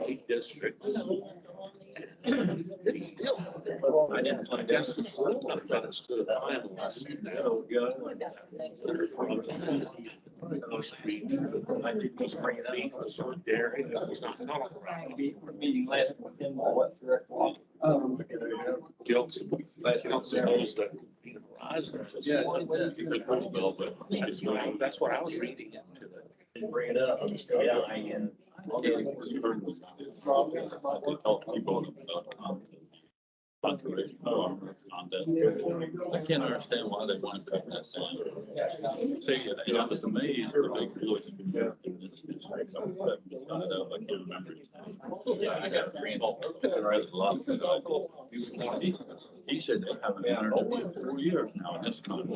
8 districts. It's still. I didn't find out. I thought it stood finalized. I think he's bringing up dairy. That was not right. Meeting last with him or what? You don't suppose that. Yeah, that's what I was reading into it. Bring it up. Yeah, I can. I can't understand why they want to cut that down. See, it was amazing that they really can do that. I can't remember. Yeah, I got a friend. A lot of he said they haven't done it in 4 years now, and that's kind of.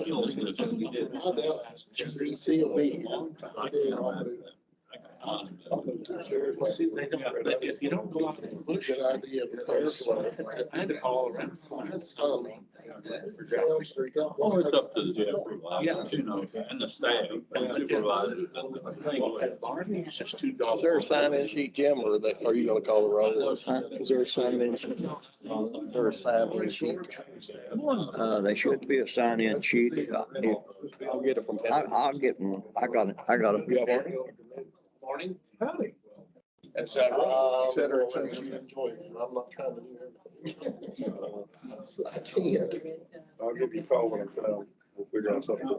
If you don't go out and push it, I had to call around. Oh, it's up to the supervisor, you know, and the staff, and supervisors. It's just $2. Is there a sign-in sheet, Jim, or are you gonna call the roll? Is there a sign-in sheet? Is there a sign-in sheet? There should be a sign-in sheet. I'll get it from. I'll get one. I got it. Morning. Howdy. That's Etc. You enjoy it. I'm not trying to do everything. I can't. I'll give you a call when I'm done. We'll figure out something. In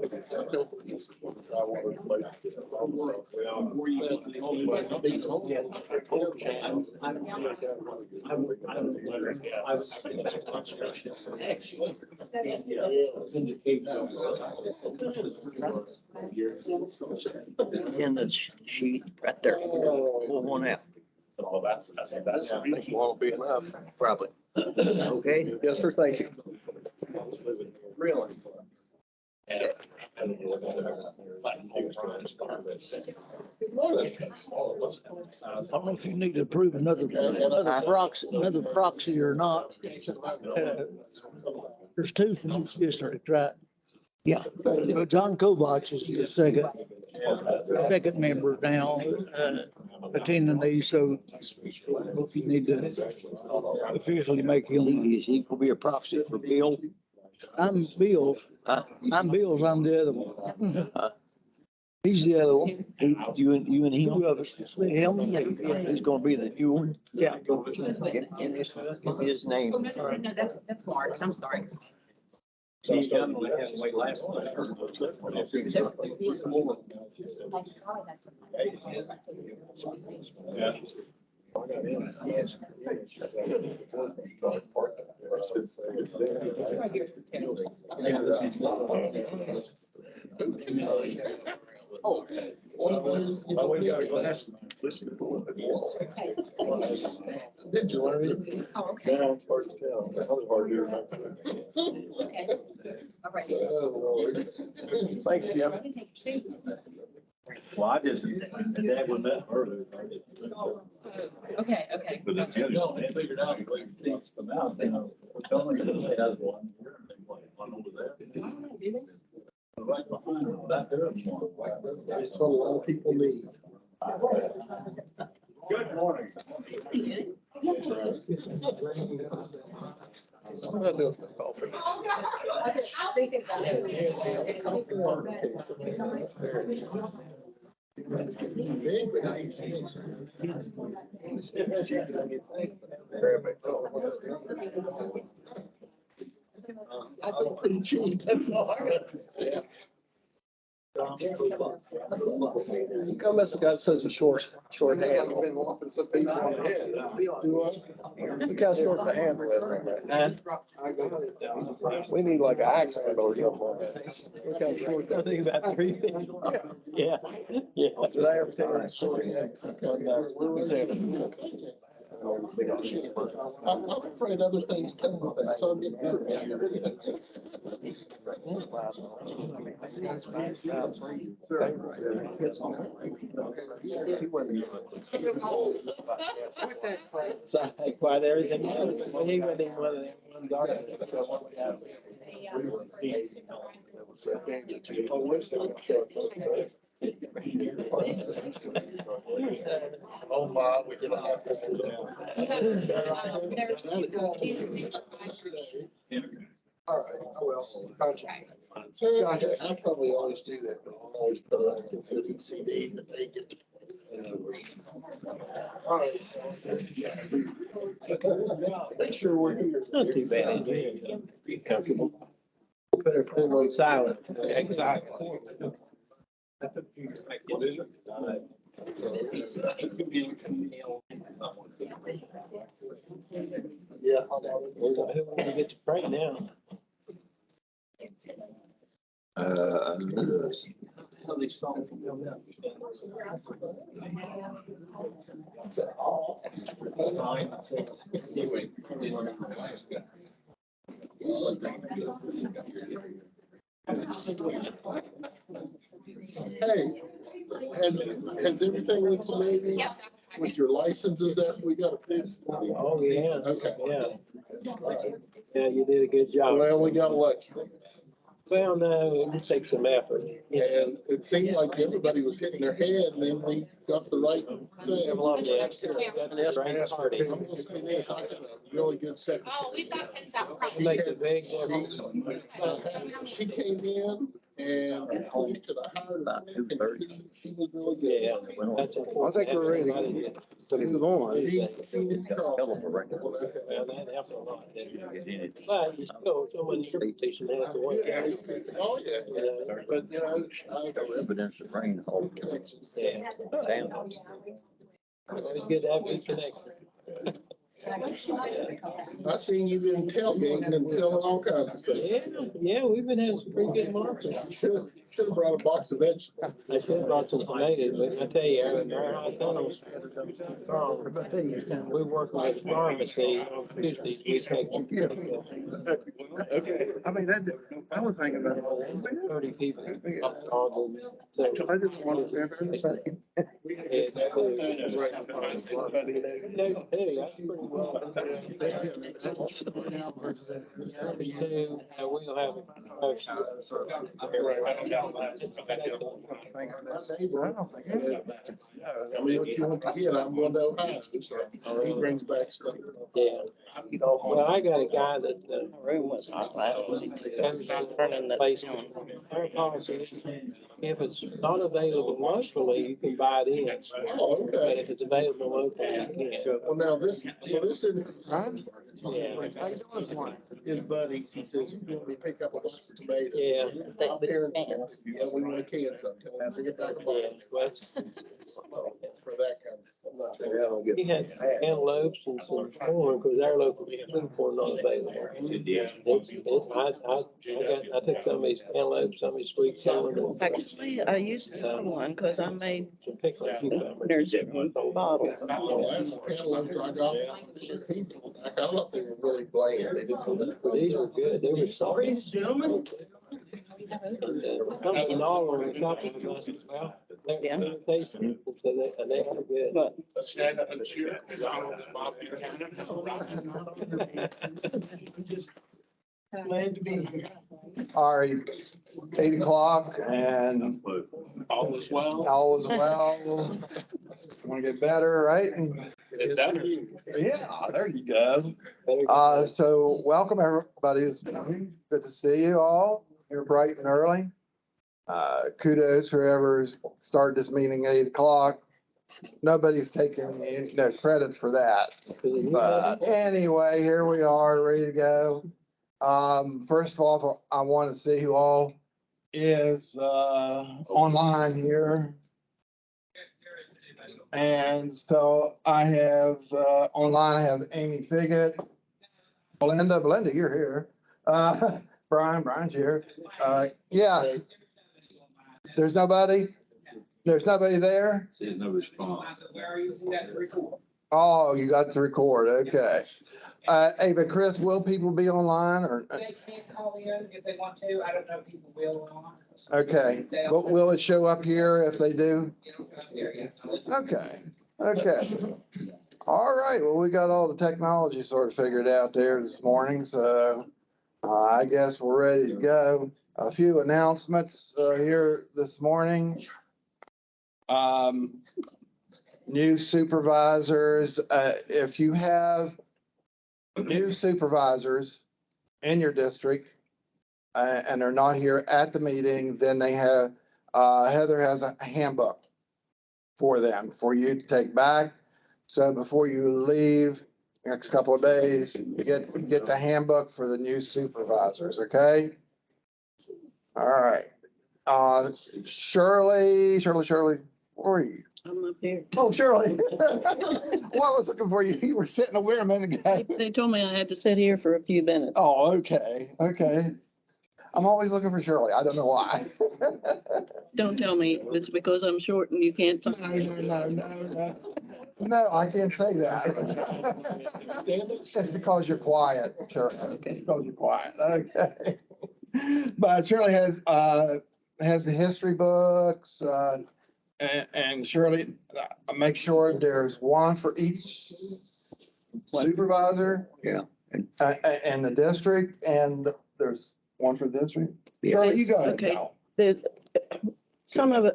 the sheet right there. Pull one out. Oh, that's. I think won't be enough, probably. Okay. Yes, sir, thank you. Really? I don't know if you need to approve another proxy or not. There's two from each district, right? Yeah. So John Kovacs is the second member now, attending these, so if you need to officially make him. He will be a proxy for Bill. I'm Bill's. I'm Bill's, I'm the other one. He's the other one. You and him. Two of us. Him. He's gonna be the new one. Yeah. Give his name. No, that's Mark. I'm sorry. He's done what I had to wait last one. Oh, one of those, you know, we got a glass. Did you learn it? Oh, okay. Yeah, it's hard to tell. That was hard to do. Okay. All right. Oh, Lord. Thanks, Jim. You can take your seat. Well, I just, Dad was that earlier. Okay, okay. But that's good. No, they figured out, the way things come out, you know, we're telling you that they had one here, and they went one over there. I don't know, do they? Right behind them, back there. That's what a lot of people need. Good morning. See you. What am I doing with my coffee? I'll think about it. It's getting big, but I ain't seen it. I think pretty cheap, that's all I got to say. Come has got such a short handle. Been whopping some people on the head. Do I? Look how short the handle is on that. We need like an axe handle or something on that. Look how short that thing about 3 feet. Yeah. Yeah. Did I ever tell you that story? I'm afraid other things come with that, so I'm getting good. So I acquired everything. He went in one of them, one garden. Oh, my, we did a half. All right, well, I probably always do that, but I'll always put it on the ECD to take it. All right. Make sure we're here. Not too bad. Be comfortable. Put her phone on silent. Exactly. Yeah. Who want to get to pray now? Hey, has everything went smoothly with your licenses that we got to fix? Oh, yeah. Okay. Yeah. Yeah, you did a good job. Well, we got lucky. Well, no, it takes some effort. And it seemed like everybody was hitting their head and then we got the right thing. That's great party. I'm gonna say this, I had a really good secretary. Oh, we've got pins out front. It makes a big difference. She came in and I hired her. And she was really good. Yeah. That's important. I think we're ready to move on. Well, that helps a lot. But you still, someone interpretation has to work. Oh, yeah, but you know, Evidence of rainfall. Yeah. Damn. Always good to have good connection. I seen you been tailgating and telling all kinds of stuff. Yeah, we've been having some pretty good months. Should have brought a box of vegetables. I should have brought some tomatoes, but I tell you, our high tunnels, we work with pharmacy on Tuesdays, we take. Okay, I mean, I was thinking about it. 30 people. All the- So, I just wanted to have everybody. yeah, that was right. No, hey, that's pretty well. We'll have. I mean, what you want to get, I'm going to Ohio, so he brings back stuff. Yeah. Well, I got a guy that, Room was hot last week. comes down Turning that place. down. Our policy is, if it's not available locally, you can buy it in. Oh, But okay. if it's available locally, you can't. Well, now this isn't. Yeah. His buddy, he says, you want me to pick up a box of tomatoes? Yeah. Yeah, we want a can sometime. Bring it back a Yeah, box well, for that kind of stuff. he had antelopes and some corn, because our local food corn not available. I took some of his antelopes, some of his sweet corn. Actually, I used to have one because I made Some pickles. winners in bottles. The last cantaloupe I got, I thought they were really bland. They didn't look good. These were good, they were sorry. Gentlemen. Comes an all or something, well, Yeah. they're tasty, so they are good. But Glad to be here. All right, 8 o'clock and All is well. all is well. Want to get better, right? It's better. Yeah, there you go. So welcome everybody this morning. Good to see you all here bright and early. Kudos whoever's started this meeting at 8 o'clock. Nobody's taking no credit for that. But anyway, here we are, ready to go. First of all, I want to see who all is online here. And so I have online, I have Amy Figott, Belinda, you're here. Brian's here. Yeah. There's nobody there? There's no response. Oh, you got to record, okay. Hey, but Chris, will people be online or? They can call in if they want to. I don't know if people will or not. Okay, but will it show up here if they do? Okay, okay. All right, well, we got all the technology sort of figured out there this morning, so I guess we're ready to go. A few announcements here this morning. New supervisors, if you have new supervisors in your district and they're not here at the meeting, then they have, Heather has a handbook for them, for you to take back. So before you leave, next couple of days, you get the handbook for the new supervisors, okay? All right. Shirley, where are you? I'm up here. Oh, Shirley. Well, I was looking for you. You were sitting over a minute ago. They told me I had to sit here for a few minutes. Oh, okay, okay. I'm always looking for Shirley. I don't know why. Don't tell me it's because I'm short and you can't. No, no. No, I can't say that. It's because you're quiet, Shirley. It's because you're quiet, okay. But Shirley has the history books, and Shirley, make sure there's one for each supervisor. Yeah. And the district, and there's one for the district. Yeah. Shirley, you go ahead Okay. now.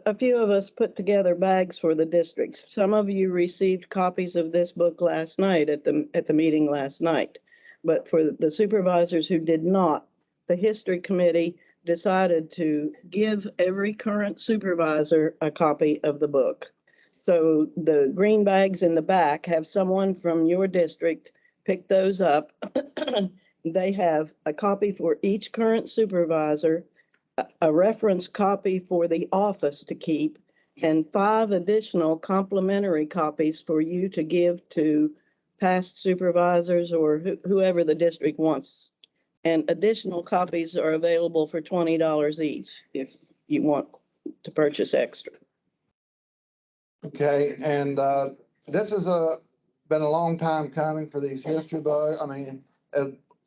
A few of us put together bags for the districts. Some of you received copies of this book last night at the meeting last night. But for the supervisors who did not, the history committee decided to give every current supervisor a copy of the book. So the green bags in the back have someone from your district pick those up. They have a copy for each current supervisor, a reference copy for the office to keep, and 5 additional complimentary copies for you to give to past supervisors or whoever the district wants. And additional copies are available for $20 each if you want to purchase extra. Okay, and this has been a long time coming for these history books. I mean,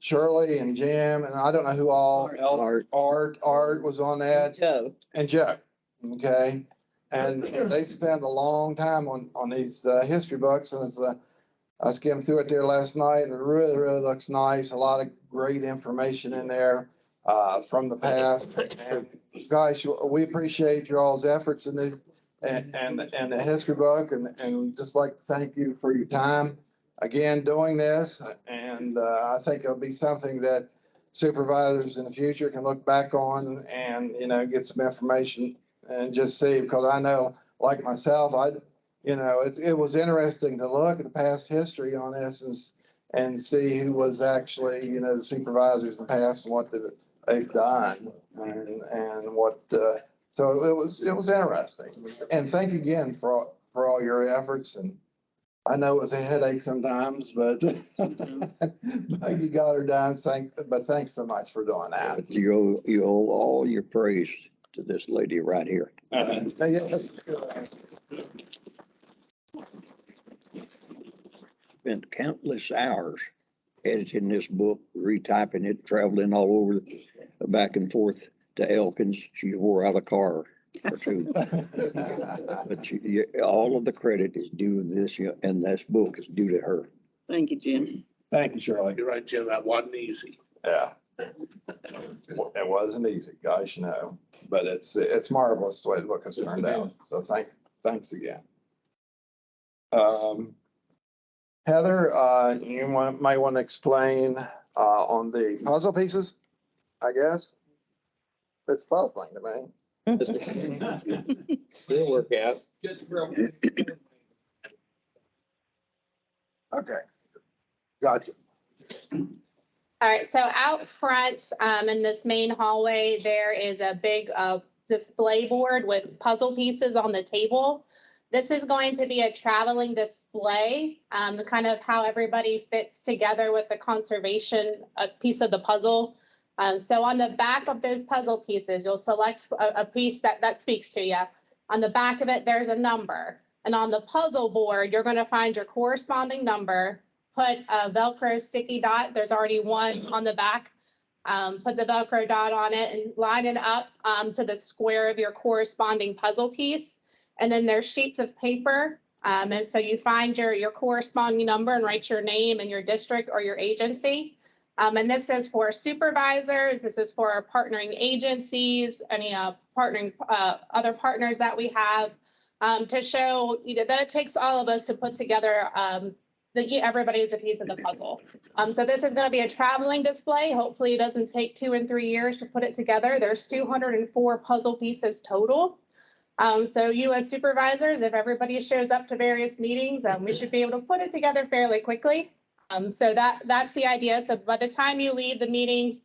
Shirley and Jim, and I don't know who all else. Art was on that, Joe. and Joe. Okay, and they spend a long time on these history books, and it's I skimmed through it there last night, and it really, really looks nice. A lot of great information in there from the past. And guys, we appreciate your all's efforts in this and the history book, and just like to thank you for your time again doing this. And I think it'll be something that supervisors in the future can look back on and, get some information and just see, because I know, like myself, it was interesting to look at the past history on this and see who was actually, the supervisors in the past and what they've done and what, so it was interesting. And thank you again for all your efforts. And I know it was a headache sometimes, but you got her done. But thanks so much for doing that. You owe all your praise to this lady right here. Yes. Spent countless hours editing this book, retyping it, traveling all over, back and forth to Elkins. She wore out a car or two. But all of the credit is due to this, and this book is due to her. Thank you, Jim. Thank you, Shirley. You're right, Jim, that wasn't easy. Yeah. It wasn't easy, guys, but it's marvelous the way the book has turned out. So thanks again. Heather, you might want to explain on the puzzle pieces, I guess. It's puzzling to me. It'll work out. Okay. Gotcha. All right, so out front, in this main hallway, there is a big, display board with puzzle pieces on the table. This is going to be a traveling display, kind of how everybody fits together with the conservation piece of the puzzle. So on the back of those puzzle pieces, you'll select a piece that speaks to you. On the back of it, there's a number. And on the puzzle board, you're going to find your corresponding number, put a Velcro sticky dot. There's already one on the back. Put the Velcro dot on it and line it up to the square of your corresponding puzzle piece. And then there's sheets of paper. And so you find your corresponding number and write your name and your district or your agency. And this is for supervisors, this is for our partnering agencies, any partnering other partners that we have, to show that it takes all of us to put together that everybody is a piece of the puzzle. So this is going to be a traveling display. Hopefully it doesn't take 2 and 3 years to put it together. There's 204 puzzle pieces total. So you as supervisors, if everybody shows up to various meetings, we should be able to put it together fairly quickly. So that's the idea. So by the time you leave the meetings,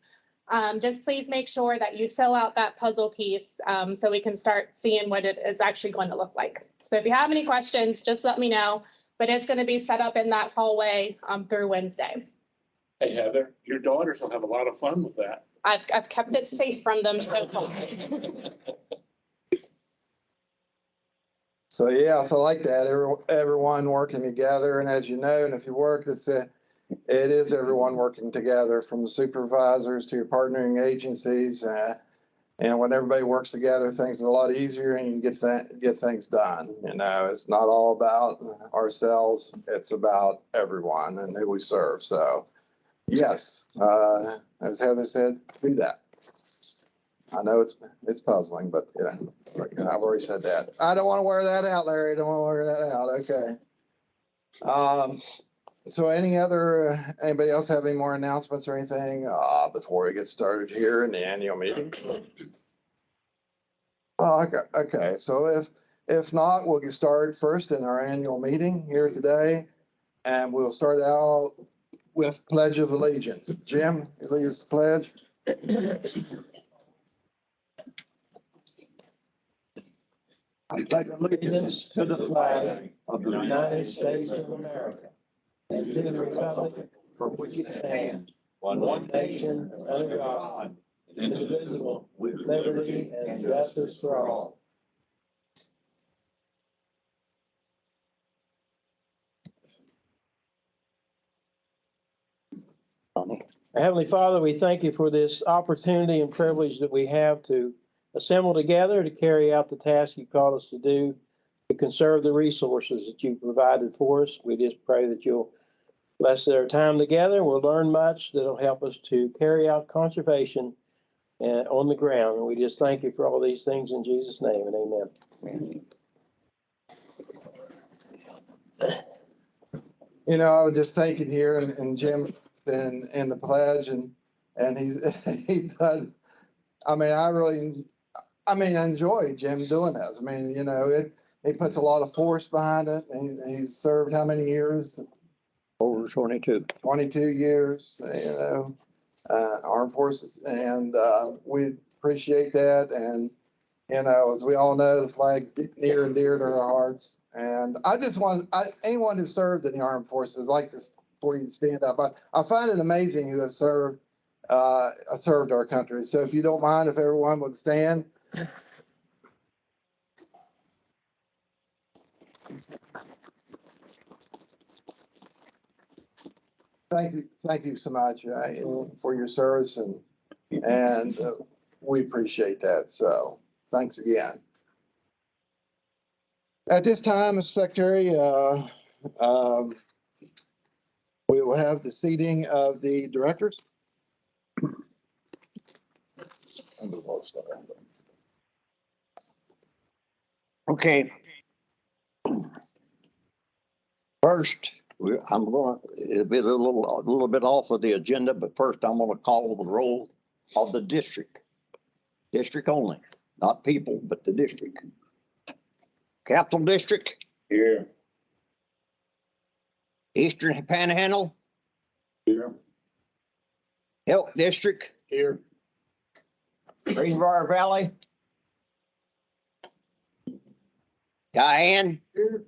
just please make sure that you fill out that puzzle piece, so we can start seeing what it is actually going to look like. So if you have any questions, just let me know, but it's going to be set up in that hallway, through Wednesday. Hey, Heather, your daughters will have a lot of fun with that. I've kept it safe from them so far. So, yeah, so I like that, everyone working together, and as you know, and if you work, it is everyone working together, from the supervisors to your partnering agencies, and when everybody works together, things are a lot easier and you get things done. You know, it's not all about ourselves, it's about everyone and who we serve. So, yes, as Heather said, do that. I know it's puzzling, but yeah, I've already said that. I don't want to wear that out, Larry. I don't want to wear that out. Okay. So anybody else have any more announcements or anything before we get started here in the annual meeting? Oh, okay. So if not, we'll get started first in our annual meeting here today, and we'll start out with Pledge of Allegiance. Jim, you lead us the pledge. I pledge allegiance to the flag of the United States of America and to the republic for which it stands, one nation, under God, indivisible, with liberty and justice for all. Heavenly Father, we thank you for this opportunity and privilege that we have to assemble together to carry out the task you called us to do, to conserve the resources that you provided for us. We just pray that you'll bless our time together. We'll learn much that'll help us to carry out conservation on the ground. And we just thank you for all these things in Jesus' name, and amen. You know, I was just thinking here, and Jim and the pledge, and he's done. I mean, I enjoy Jim doing this. I mean, you know, he puts a lot of force behind it, and he's served how many years? Over 22. 22 years, you know, armed forces, and we appreciate that. And, you know, as we all know, the flag near and dear to our hearts. And I just anyone who served in the armed forces, I'd like this for you to stand up. I find it amazing who have served our country. So if you don't mind, if everyone would stand. Thank you so much for your service, and we appreciate that. So thanks again. At this time, Mr. Secretary, we will have the seating of the directors. Okay. First, it'll be a little bit off of the agenda, but first I'm gonna call the roll of the district. District only, not people, but the district. Capital District. Here. Eastern Panhandle. Here. Elk District. Here. Greenbrier Valley. Diane. Here.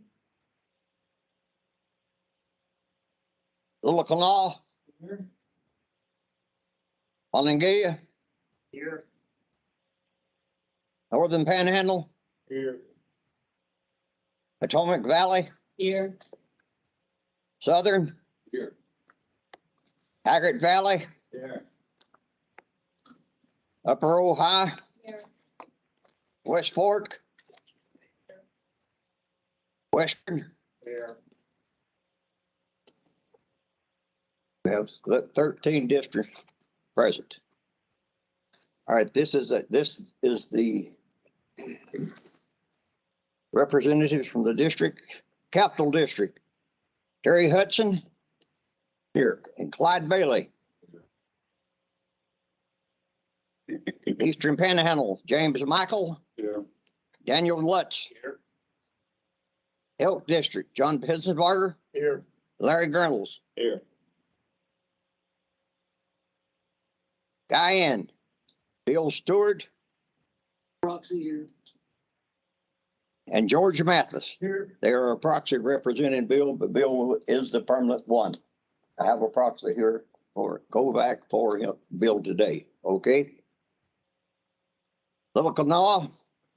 Little Canal. Here. Monongalia. Here. Northern Panhandle. Here. Potomac Valley. Here. Southern. Here. Haggard Valley. Here. Upper Ojai. Here. West Fork. Western. Here. We have 13 districts present. All right, this is the representatives from the district, capital district. Terry Hudson. Here. And Clyde Bailey. Eastern Panhandle, James Michael. Here. Daniel Lutz. Here. Elk District, John Pitzenbarger. Here. Larry Grunels. Here. Guyan. Bill Stewart. Proxy here. And George Mathis. Here. They are a proxy representing Bill, but Bill is the permanent one. I have a proxy here for Kovac for him, Bill today, okay? Little Kanawha,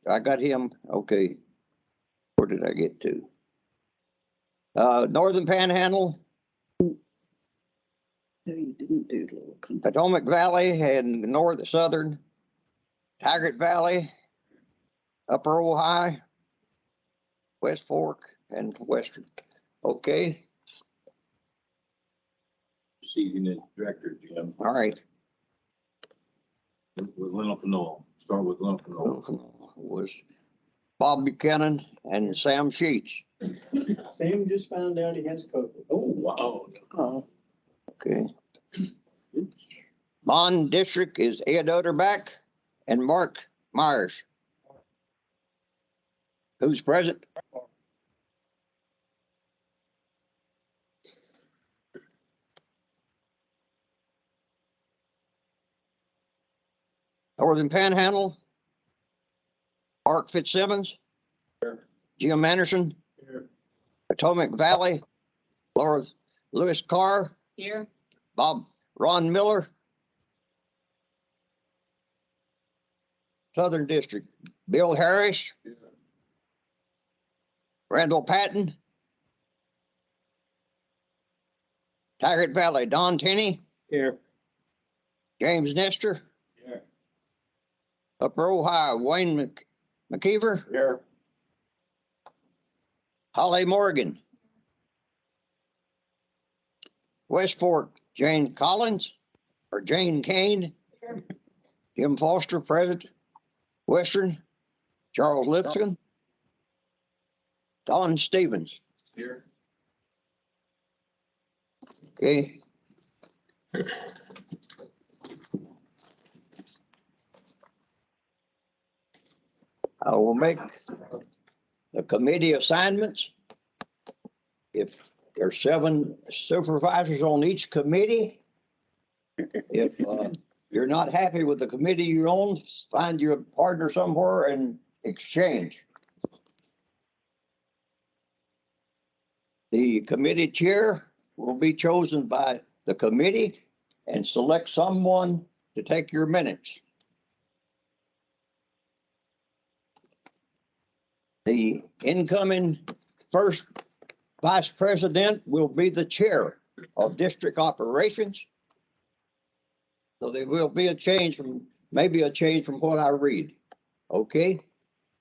I got him, okay. Where did I get to? Northern Panhandle, No, you didn't do little. Potomac Valley and Southern, Taggart Valley, Upper Ohio, West Fork and Western, okay? Seating it, director, Jim, All right. with Lynn Knoll. Start with Lynn Knoll. Was Bob Buchanan and Sam Sheets. Sam just found out he has COVID. Oh, wow. Oh, Okay. Bond District is Ed Utterback and Mark Myers. Who's present? Northern Panhandle. Mark Fitzsimmons. Jim Anderson. Here. Potomac Valley. Laura Lewis Carr. Here. Ron Miller. Southern District, Bill Harris. Randall Patton. Taggart Valley, Don Tenney. Here. James Nestor. Here. Upper Ohio, Wayne McKeever. Here. Holly Morgan. West Fork, Jane Collins or Jane Kane. Jim Foster, President. Western, Charles Lipscomb. Don Stevens. Here. Okay. I will make the committee assignments. If there's 7 supervisors on each committee, if you're not happy with the committee you're on, find your partner somewhere and exchange. The committee chair will be chosen by the committee and select someone to take your minutes. The incoming first vice president will be the chair of district operations. So there will be a change maybe a change from what I read. Okay?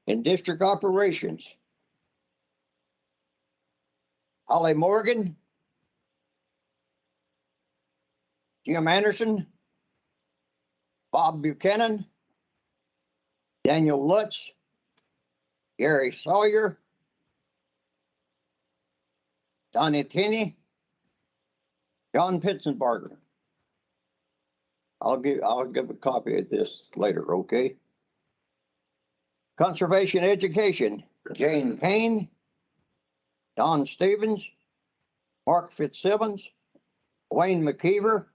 In district operations, Holly Morgan, Jim Anderson, Bob Buchanan, Daniel Lutz, Gary Sawyer, Donnie Tenney, John Pitzenbarger. I'll give a copy of this later, okay? Conservation Education, Jane Kane, Don Stevens, Mark Fitzsimmons, Wayne McKeever,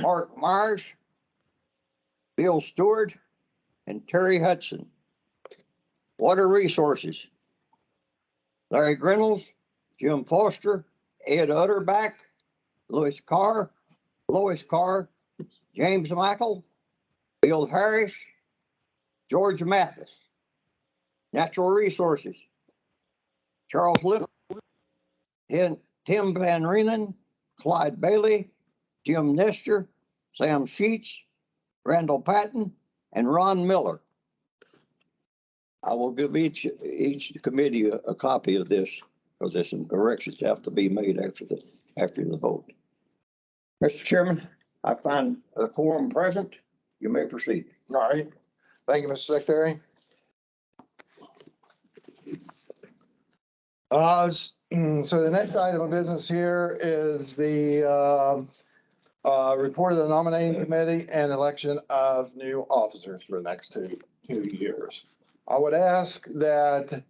Mark Myers, Bill Stewart, and Terry Hudson. Water Resources, Larry Grunels, Jim Foster, Ed Utterback, Lois Carr, James Michael, Bill Harris, George Mathis. Natural Resources, Charles Lip, Tim Van Reenen, Clyde Bailey, Jim Nestor, Sam Sheets, Randall Patton, and Ron Miller. I will give each committee a copy of this because there's some corrections that have to be made after the vote. Mr. Chairman, I find a quorum present. You may proceed. All right. Thank you, Mr. Secretary. So the next item of business here is the report of the nominating committee and election of new officers for the next two years. I would ask that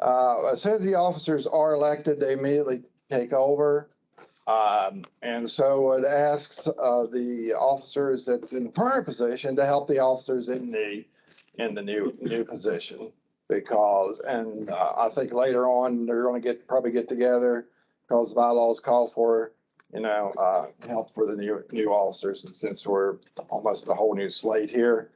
as soon as the officers are elected, they immediately take over. And so it asks the officers that's in the current position to help the officers in the new position. Because, and I think later on, they're going to probably get together because the bylaws call for, help for the new officers. And since we're almost a whole new slate here,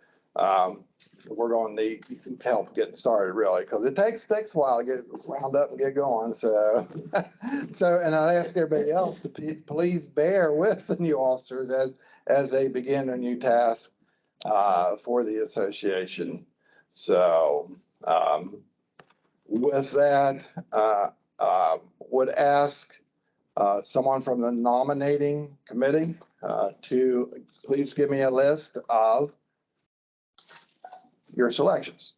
we're going to need help getting started really, because it takes a while to get wound up and get going. So, and I'd ask everybody else to please bear with the new officers as they begin their new task for the association. So, with that, would ask someone from the nominating committee to please give me a list of your selections.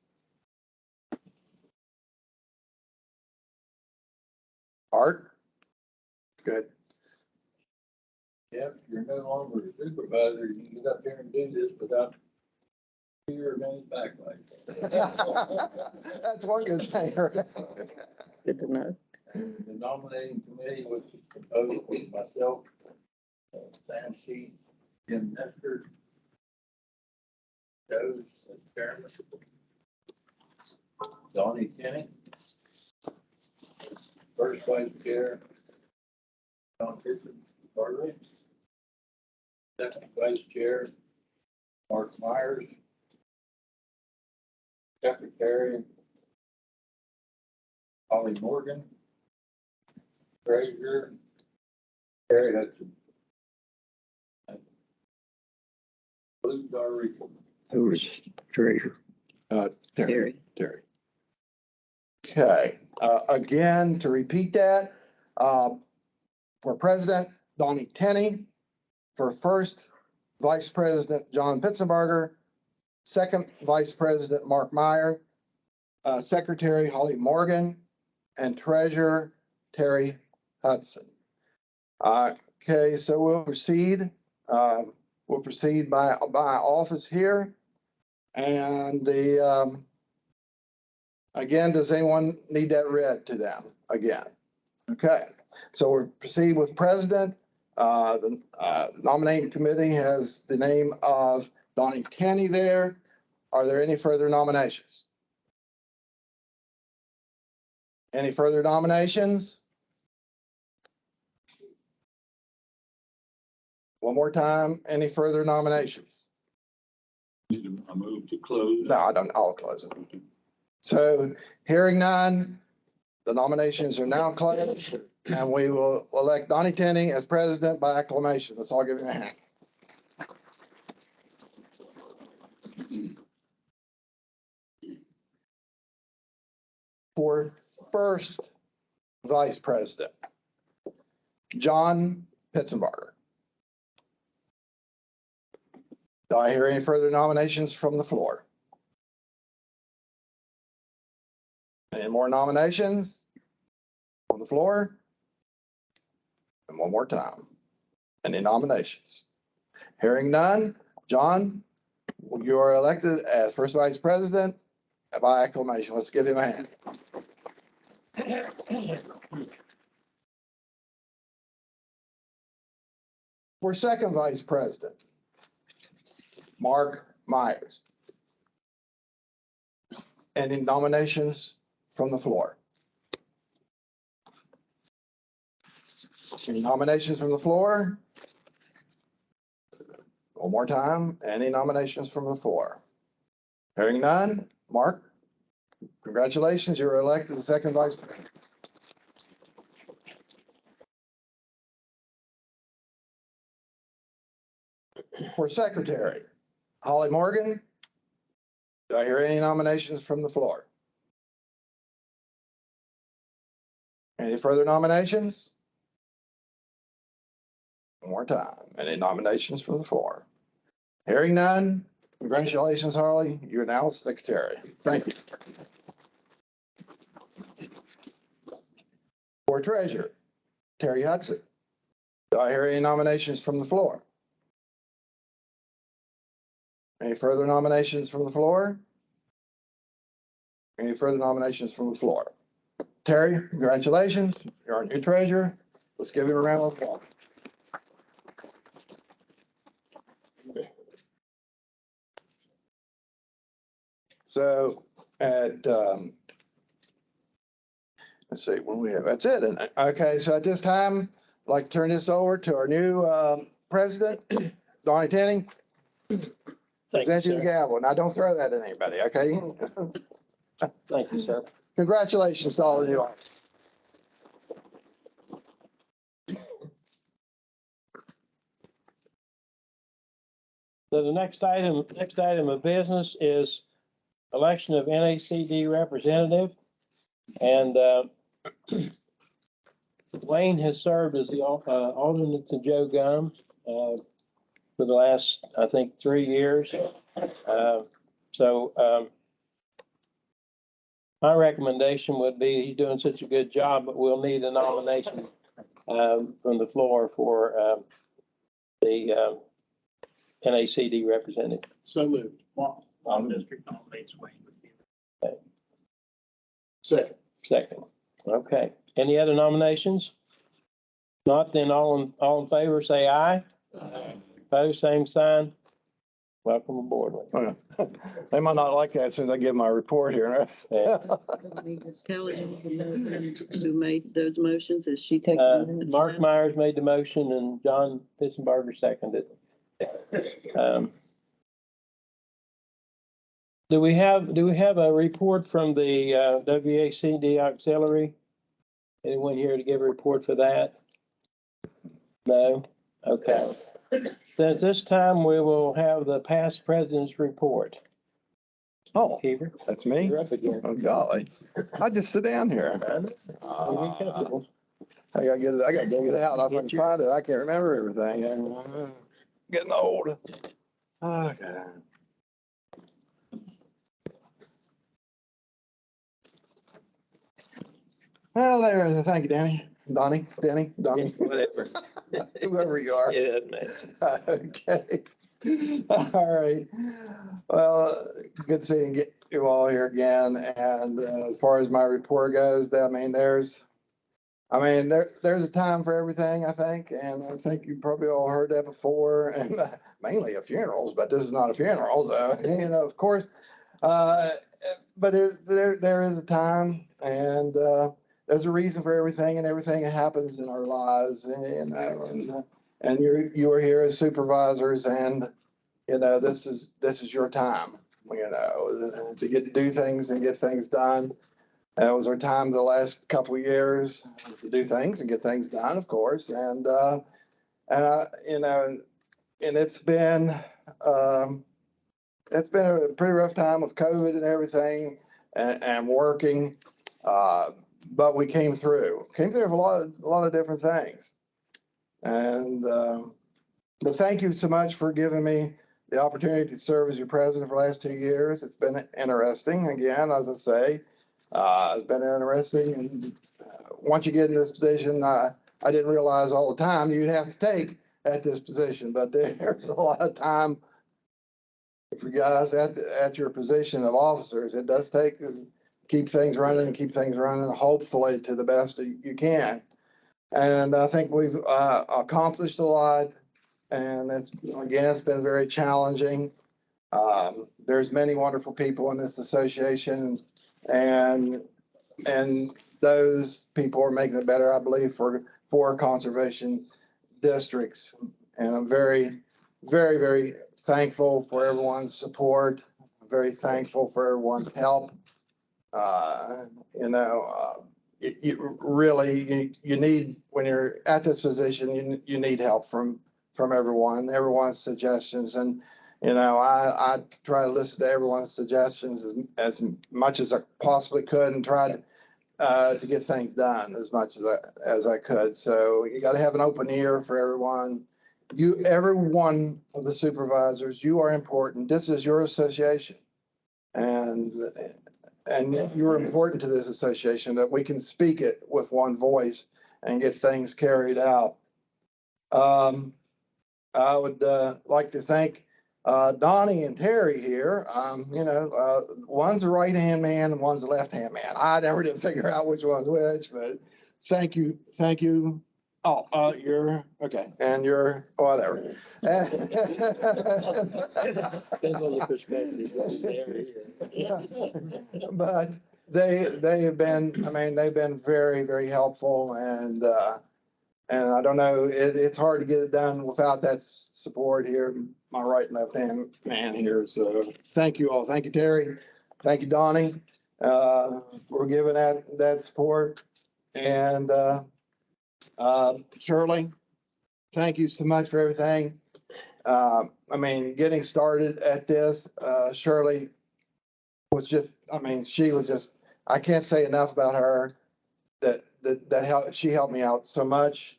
Art? Good. Yeah, if you're no longer a supervisor, you can get up there and do this without fear of any backlash. That's one good thing. Good to know. The nominating committee was composed of myself, Sam Sheets, Jim Nestor, Joe as chairman, Donnie Kenny, first vice chair, John Bishop, Carter, second vice chair, Mark Myers, secretary, Holly Morgan, treasurer, Terry Hudson. Blue Darby. Who is treasurer? Terry. Okay, again, to repeat that, for president, Donnie Tenney, for first vice president, John Pitzenberger, second vice president, Mark Meyer, secretary, Holly Morgan, and treasurer, Terry Hudson. Okay, so we'll proceed. We'll proceed by office here. And again, does anyone need that read to them again? Okay, so we'll proceed with president. The nominating committee has the name of Donnie Tenney there. Are there any further nominations? Any further nominations? One more time, any further nominations? I move to close. No, I'll close it. So hearing none, the nominations are now closed and we will elect Donnie Tenney as president by acclamation. Let's all give him a hand. For first vice president, John Pitzenberger. Do I hear any further nominations from the floor? Any more nominations on the floor? And one more time. Any nominations? Hearing none, John, you are elected as first vice president by acclamation. Let's give him a hand. For second vice president, Mark Myers. Any nominations from the floor? Any nominations from the floor? One more time, any nominations from the floor? Hearing none, Mark, congratulations, you were elected the second vice president. For secretary, Holly Morgan. Do I hear any nominations from the floor? Any further nominations? One more time. Any nominations from the floor? Hearing none, congratulations, Harley. You're now secretary. Thank you. For treasurer, Terry Hudson. Do I hear any nominations from the floor? Any further nominations from the floor? Any further nominations from the floor? Terry, congratulations. You're our new treasurer. Let's give him a round of applause. So at, let's see, when we have, that's it. And, okay, so at this time, I'd like to turn this over to our new president, Donnie Tenning. Present you the gavel. Now, don't throw that at anybody, okay? Thank you, sir. Congratulations to all of you. So the next item of business is election of NACD representative. And Wayne has served as the alternate to Joe Gum for the last, I think, 3 years. My recommendation would be, he's doing such a good job, but we'll need a nomination from the floor for the NACD representative. So moved. All district nominates Wayne. Second. Second. Okay. Any other nominations? Not, then all in favor, say aye. Aye. Opposed, same sign. Welcome aboard. Wayne. They might not like that as soon as I give my report here. Kelly, who made those motions, is she taking minutes? Mark now? Myers made the motion and John Pitzenberger seconded. Do we have a report from the WVACD auxiliary? Anyone here to give a report for that? No? Okay. Then at this time, we will have the past president's report. Oh, Keeper, that's me? you're up again. Oh, golly. I just sit down here. I gotta get it out. If I can find it, I can't remember everything. Getting old. Okay. Well, there it is. Thank you, Danny. Donnie, Whatever. whoever you are. Yeah, man. Okay. All right. Well, good seeing you all here again. And as far as my report goes, there's a time for everything, I think. And I think you probably all heard that before, and mainly at funerals, but this is not a funeral, so, of course. But there is a time, and there's a reason for everything, and everything that happens in our lives, and you are here as supervisors, and, this is your time, to get to do things and get things done. That was our time the last couple of years to do things and get things done, of course, and it's been a pretty rough time with COVID and everything, and working, but we came through with a lot of different things, and but thank you so much for giving me the opportunity to serve as your president for the last 2 years. It's been interesting. Again, as I say, it's been interesting. And once you get in this position, I didn't realize all the time you'd have to take at this position, but there's a lot of time for you guys at your position of officers. It does take to keep things running, hopefully to the best that you can. And I think we've accomplished a lot. And it's been very challenging. There's many wonderful people in this association, and those people are making it better, I believe, for conservation districts. And I'm very, very, very thankful for everyone's support. I'm very thankful for everyone's help. You really need, when you're at this position, you need help from everyone's suggestions. And, I try to listen to everyone's suggestions as much as I possibly could, and tried to get things done as much as I could. So you got to have an open ear for everyone. you, every one of the supervisors, you are important. This is your association. And you're important to this association, that we can speak it with one voice and get things carried out. I would like to thank Donnie and Terry here. One's a right-hand man and one's a left-hand man. I never did figure out which one's which, but thank you. Oh, you're, okay, and you're, whatever. Depends on the perspective. But they have been, I mean, they've been very, very helpful, and I don't know, it's hard to get it done without that support here, my right and left hand man here. So thank you all. Thank you, Terry. Thank you, Donnie, for giving that support. And Shirley, thank you so much for everything. I mean, getting started at this, Shirley was just, I mean, she was just, I can't say enough about her, she helped me out so much.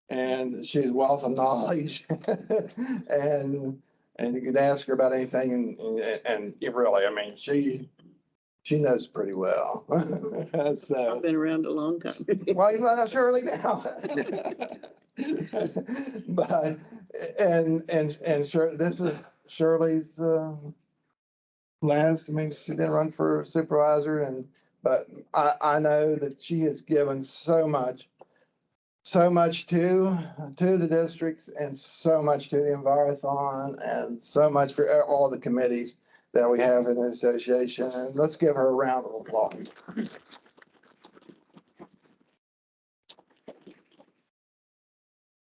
And she's a wealth of knowledge. and you can ask her about anything, and you really, I mean, she knows pretty well. So, I've been around a long time. well, you know Shirley now. But sure, this is Shirley's last. I mean, she didn't run for supervisor, but I know that she has given so much to the districts, and so much to the Envirothon, and so much for all the committees that we have in the association. And let's give her a round of applause.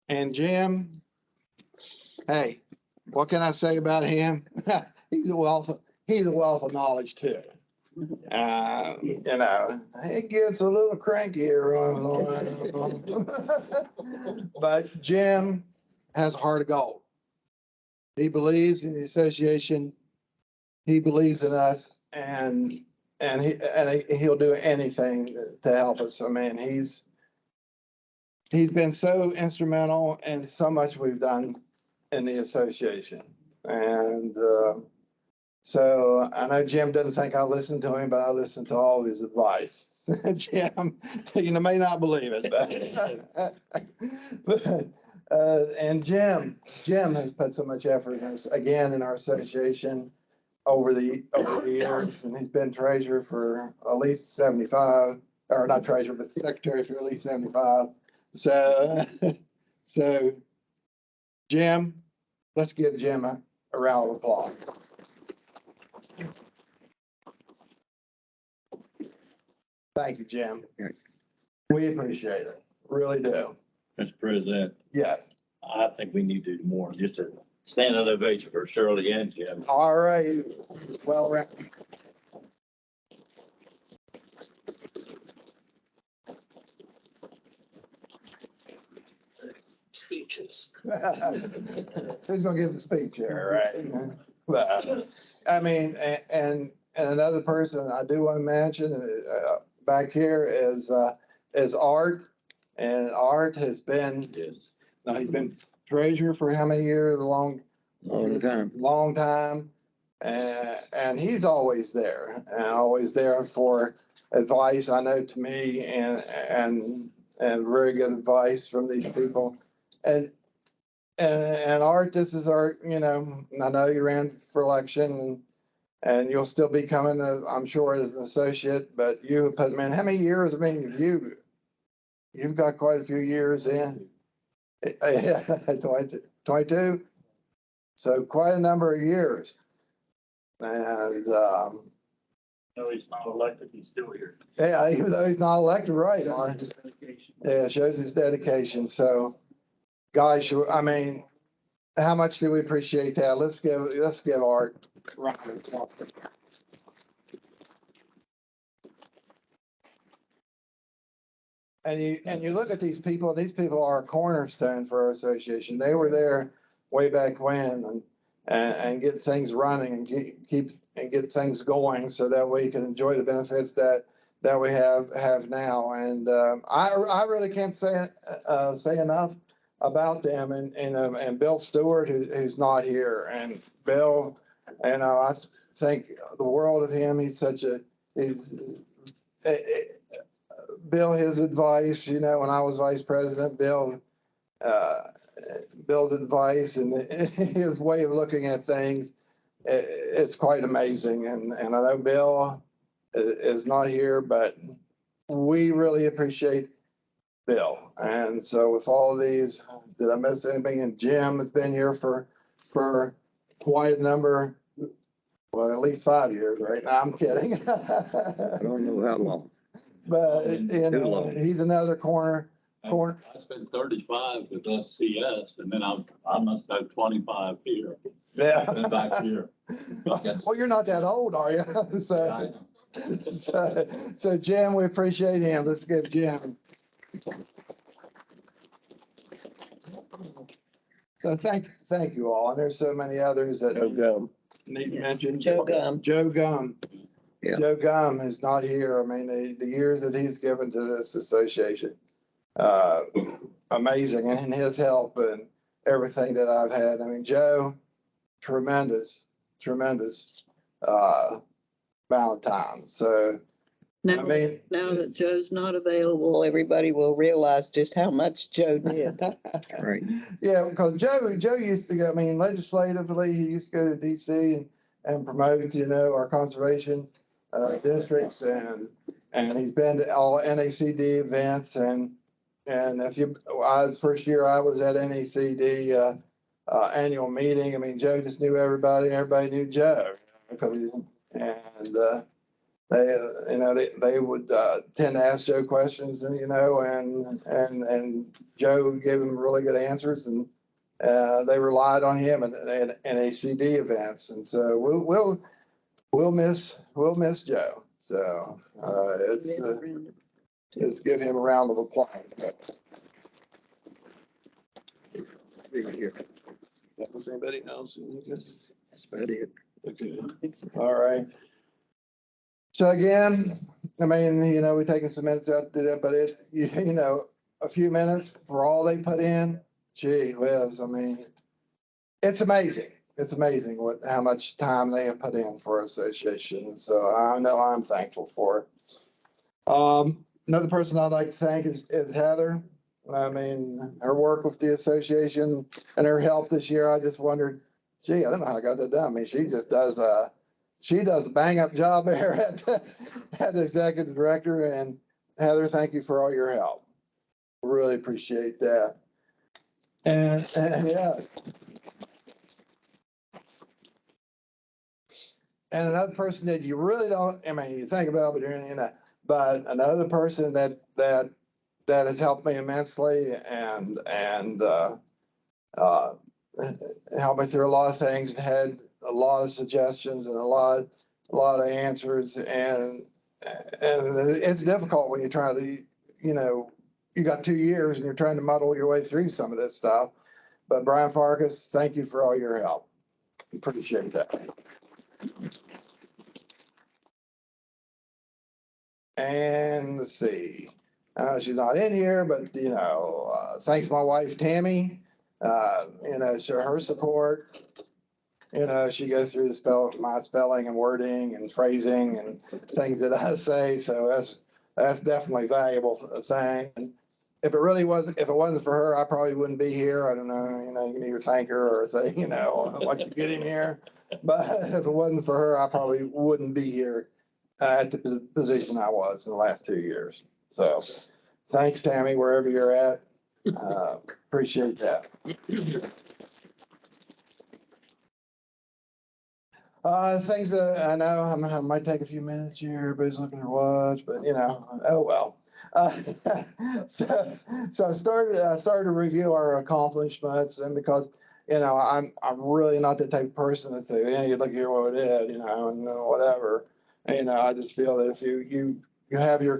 And Jim, hey, what can I say about him? He's a wealth of knowledge too. It gets a little cranky every once in a while. But Jim has a heart of gold. He believes in the association. He believes in us, and he'll do anything to help us. I mean, he's been so instrumental in so much we've done in the association. And so I know Jim doesn't think I listen to him, but I listen to all of his advice. Jim, you may not believe it, but and Jim has put so much effort in us, again, in our association over the years, and he's been treasurer for at least 75, or not treasurer, but secretary for at least 75. So Jim, let's give Jim a round of applause. Thank you, Jim. We appreciate it. Really do. Mr. President, Yes. I think we need to do more, just to stand on ovation for Shirley and Jim. All right. Well, Speeches. who's gonna give the speech here, right? But, I mean, and another person I do want to mention back here is Art. And Art has been, he's been treasurer for how many years? Long time. And he's always there, for advice, I know, to me, and very good advice from these people. And Art, this is our, I know you ran for election, and you'll still be coming, I'm sure, as an associate, but you have put, man, how many years? I mean, you've got quite a few years in. 22. So quite a number of years. And, No, he's not elected, he's still here. yeah, even though he's not elected, right? Yeah, shows his dedication. So, guys, I mean, how much do we appreciate that? Let's give Art a round of applause. And you look at these people are a cornerstone for our association. They were there way back when, and get things running and get things going so that we can enjoy the benefits that we have now. And I really can't say enough about them and Bill Stewart, who's not here. And Bill, I think the world of him. He's such Bill, his advice, when I was vice president, Bill's advice and his way of looking at things, it's quite amazing. And I know Bill is not here, but we really appreciate Bill. And so with all of these, did I miss anything? And Jim has been here for quite a number, well, at least 5 years right now. I'm kidding. I don't know how long. But, Too long. he's another corner. I spent 35 with SCS and then I must have 25 here. Yeah. Been back here. Well, you're not that old, are you? So Jim, we appreciate him. Let's give Jim. So thank you all. And there's so many others that need to mention. Joe Gum. Joe Gum. Yeah. Joe Gum is not here. I mean, the years that he's given to this association, amazing, and his help and everything that I've had. I mean, Joe, tremendous amount of time. So, Now, now that Joe's not available, everybody will realize just how much Joe did. Right. yeah, because Joe used to go, I mean, legislatively, he used to go to DC and promote, our conservation districts, and he's been to all NACD events, and first year I was at NACD annual meeting. I mean, Joe just knew everybody, and everybody knew Joe, they would tend to ask Joe questions, and Joe gave them really good answers, and they relied on him at NACD events, and so we'll miss Joe. So let's give him a round of applause. That was anybody else? That's about it. Okay. All right. So again, I mean, we're taking some minutes out to do that, but a few minutes for all they put in, gee whiz, I mean, it's amazing. It's amazing how much time they have put in for association. So I know I'm thankful for it. Another person I'd like to thank is Heather. I mean, her work with the association and her help this year, I just wondered, gee, I don't know how I got that done. I mean, she just does a bang up job there at the executive director. And Heather, thank you for all your help. Really appreciate that. And yeah. And another person that you really don't, I mean, you think about, but another person that has helped me immensely and helped me through a lot of things and had a lot of suggestions and a lot of answers, and it's difficult when you're trying to, you got 2 years and you're trying to muddle your way through some of this stuff. But Brian Farkas, thank you for all your help. Appreciate that. And let's see, she's not in here, but thanks my wife Tammy. So her support. She goes through my spelling and wording and phrasing and things that I say. So that's definitely a valuable thing. And if it wasn't for her, I probably wouldn't be here. I don't know, you can either thank her or say, what you get in here. But if it wasn't for her, I probably wouldn't be here at the position I was in the last 2 years. So thanks, Tammy, wherever you're at. Appreciate that. Things that I know I might take a few minutes here. Everybody's looking at their watch, but oh well. So I started to review our accomplishments, and because I'm really not the type of person that say, you look here what we did, and whatever. I just feel that if you have your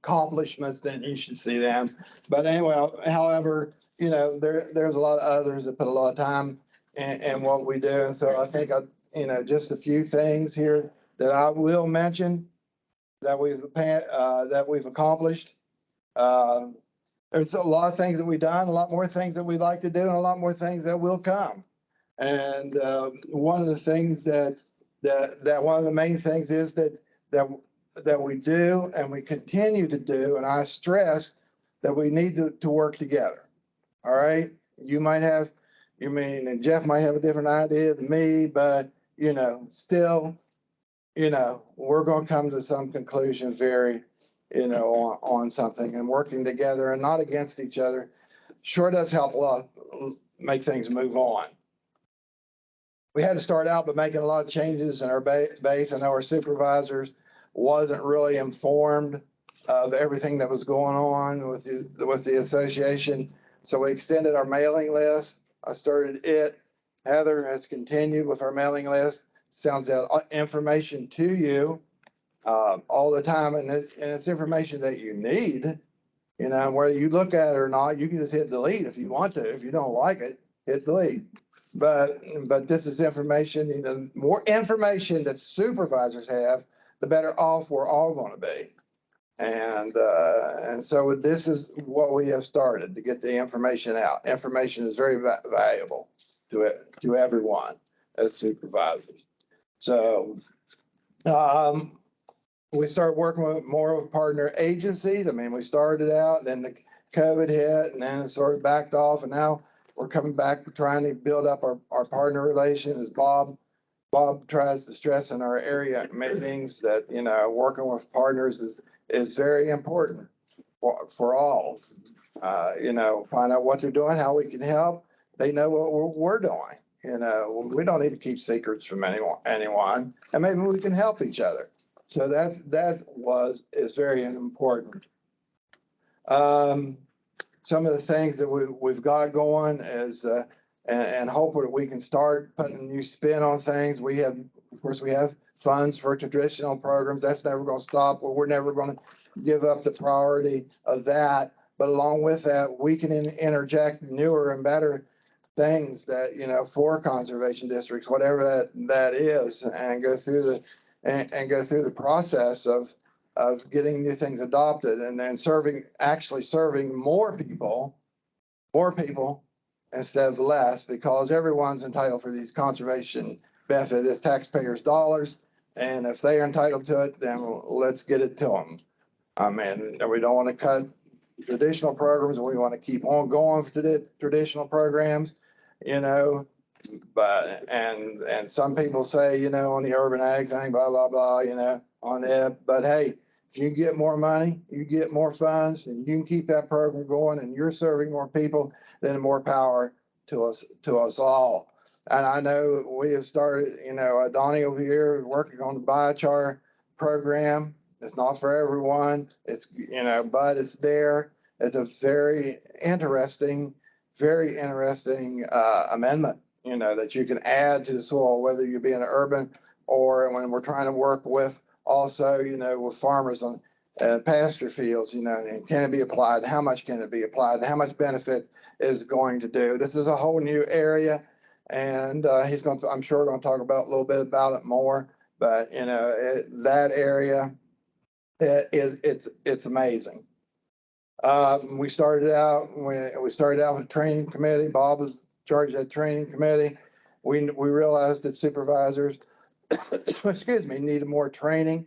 accomplishments, then you should see them. But anyway, however, there's a lot of others that put a lot of time in what we do, and so I think just a few things here that I will mention that we've accomplished. there's a lot of things that we've done, a lot more things that we'd like to do, and a lot more things that will come. And one of the things that one of the main things is that we do and we continue to do, and I stress that we need to work together. All right, and Jeff might have a different idea than me, but still, we're going to come to some conclusion very, on something, and working together and not against each other sure does help a lot, make things move on. We had to start out by making a lot of changes in our base. I know our supervisors wasn't really informed of everything that was going on with the association. So we extended our mailing list. I started it. Heather has continued with our mailing list, sends out information to you all the time, and it's information that you need. Whether you look at it or not, you can just hit delete if you want to. If you don't like it, hit delete. But this is information. More information that supervisors have, the better off we're all going to be. And so this is what we have started to get the information out. Information is very valuable to everyone as supervisors. So we started working with more with partner agencies. I mean, we started out, then the COVID hit, and then it sort of backed off, and now we're coming back. We're trying to build up our partner relations, as Bob tries to stress in our area meetings, that working with partners is very important for all. Find out what they're doing, how we can help. They know what we're doing. We don't need to keep secrets from anyone, and maybe we can help each other. So is very important. Some of the things that we've got going is, and hopefully we can start putting a new spin on things. Of course, we have funds for traditional programs. That's never going to stop. We're never going to give up the priority of that. But along with that, we can interject newer and better things that, for conservation districts, whatever that is, and go through the process of getting new things adopted, and then serving more people instead of less, because everyone's entitled for these conservation benefits. It's taxpayers' dollars, and if they are entitled to it, then let's get it to them. I mean, we don't want to cut traditional programs, and we want to keep on going for the traditional programs, but and some people say, on the urban ag thing, blah, blah, blah, on it. But hey, if you get more money, you get more funds, and you can keep that program going, and you're serving more people, then more power to us all. And I know we have started, Donnie over here working on the biochar program. It's not for everyone. It's, but it's there. It's a very interesting amendment, that you can add to the soil, whether you be in an urban or when we're trying to work with also, with farmers on pasture fields, and can it be applied? How much can it be applied? How much benefit is going to do? This is a whole new area, and I'm sure going to talk about a little bit about it more, but that area, it's amazing. We started out with a training committee. Bob was in charge of that training committee. We realized that supervisors, excuse me, needed more training.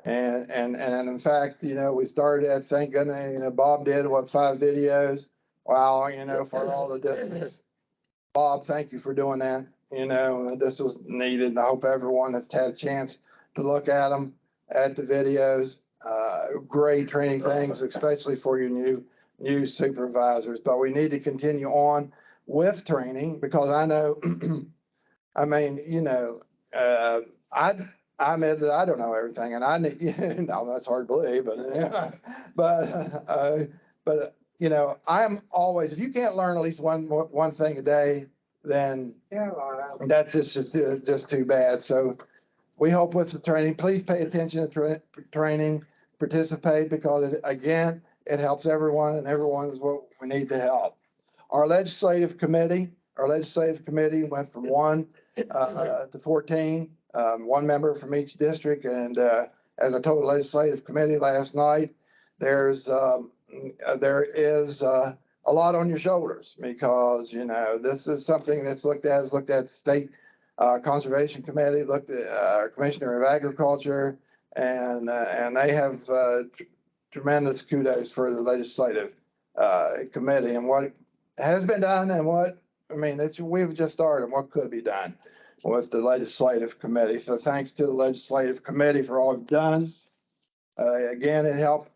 And in fact, we started at, thank goodness, Bob did 5 videos. Wow, for all the districts. Bob, thank you for doing that. This was needed, and I hope everyone has had a chance to look at them, at the videos. Great training things, especially for your new supervisors. But we need to continue on with training, because I know, I mean, I admit that I don't know everything, and I need, no, that's hard to believe, but I'm always, if you can't learn at least one thing a day, then that's just too bad. So we hope with the training, please pay attention to training, participate, because again, it helps everyone, and everyone is what we need to help. Our legislative committee went from 1 to 14, 1 member from each district. And as I told the legislative committee last night, there's there is, a lot on your shoulders because, this is something that's looked at state, conservation committee, looked at, Commissioner of Agriculture, and they have, tremendous kudos for the legislative, committee and what has been done and we've just started and what could be done with the legislative committee. So thanks to the legislative committee for all you've done. Again, it helped,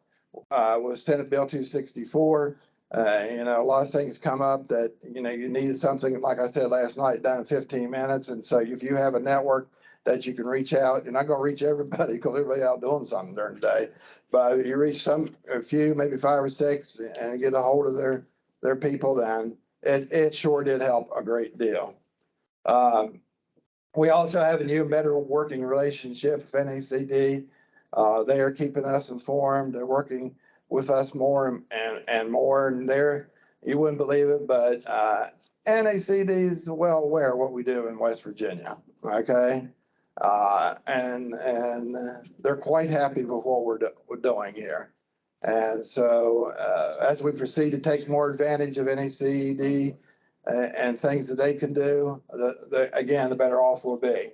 with Senate Bill 264. A lot of things come up that, you need something, like I said last night, done in 15 minutes. And so if you have a network that you can reach out, you're not going to reach everybody because everybody out doing something during the day. But if you reach a few, maybe 5 or 6 and get a hold of their people, then it sure did help a great deal. We also have a new and better working relationship with NACD. They are keeping us informed. They're working with us more and more. And you wouldn't believe it, but NACD is well aware of what we do in West Virginia. Okay. And they're quite happy with what we're doing here. And so as we proceed to take more advantage of NACD and things that they can do, again, the better off we'll be.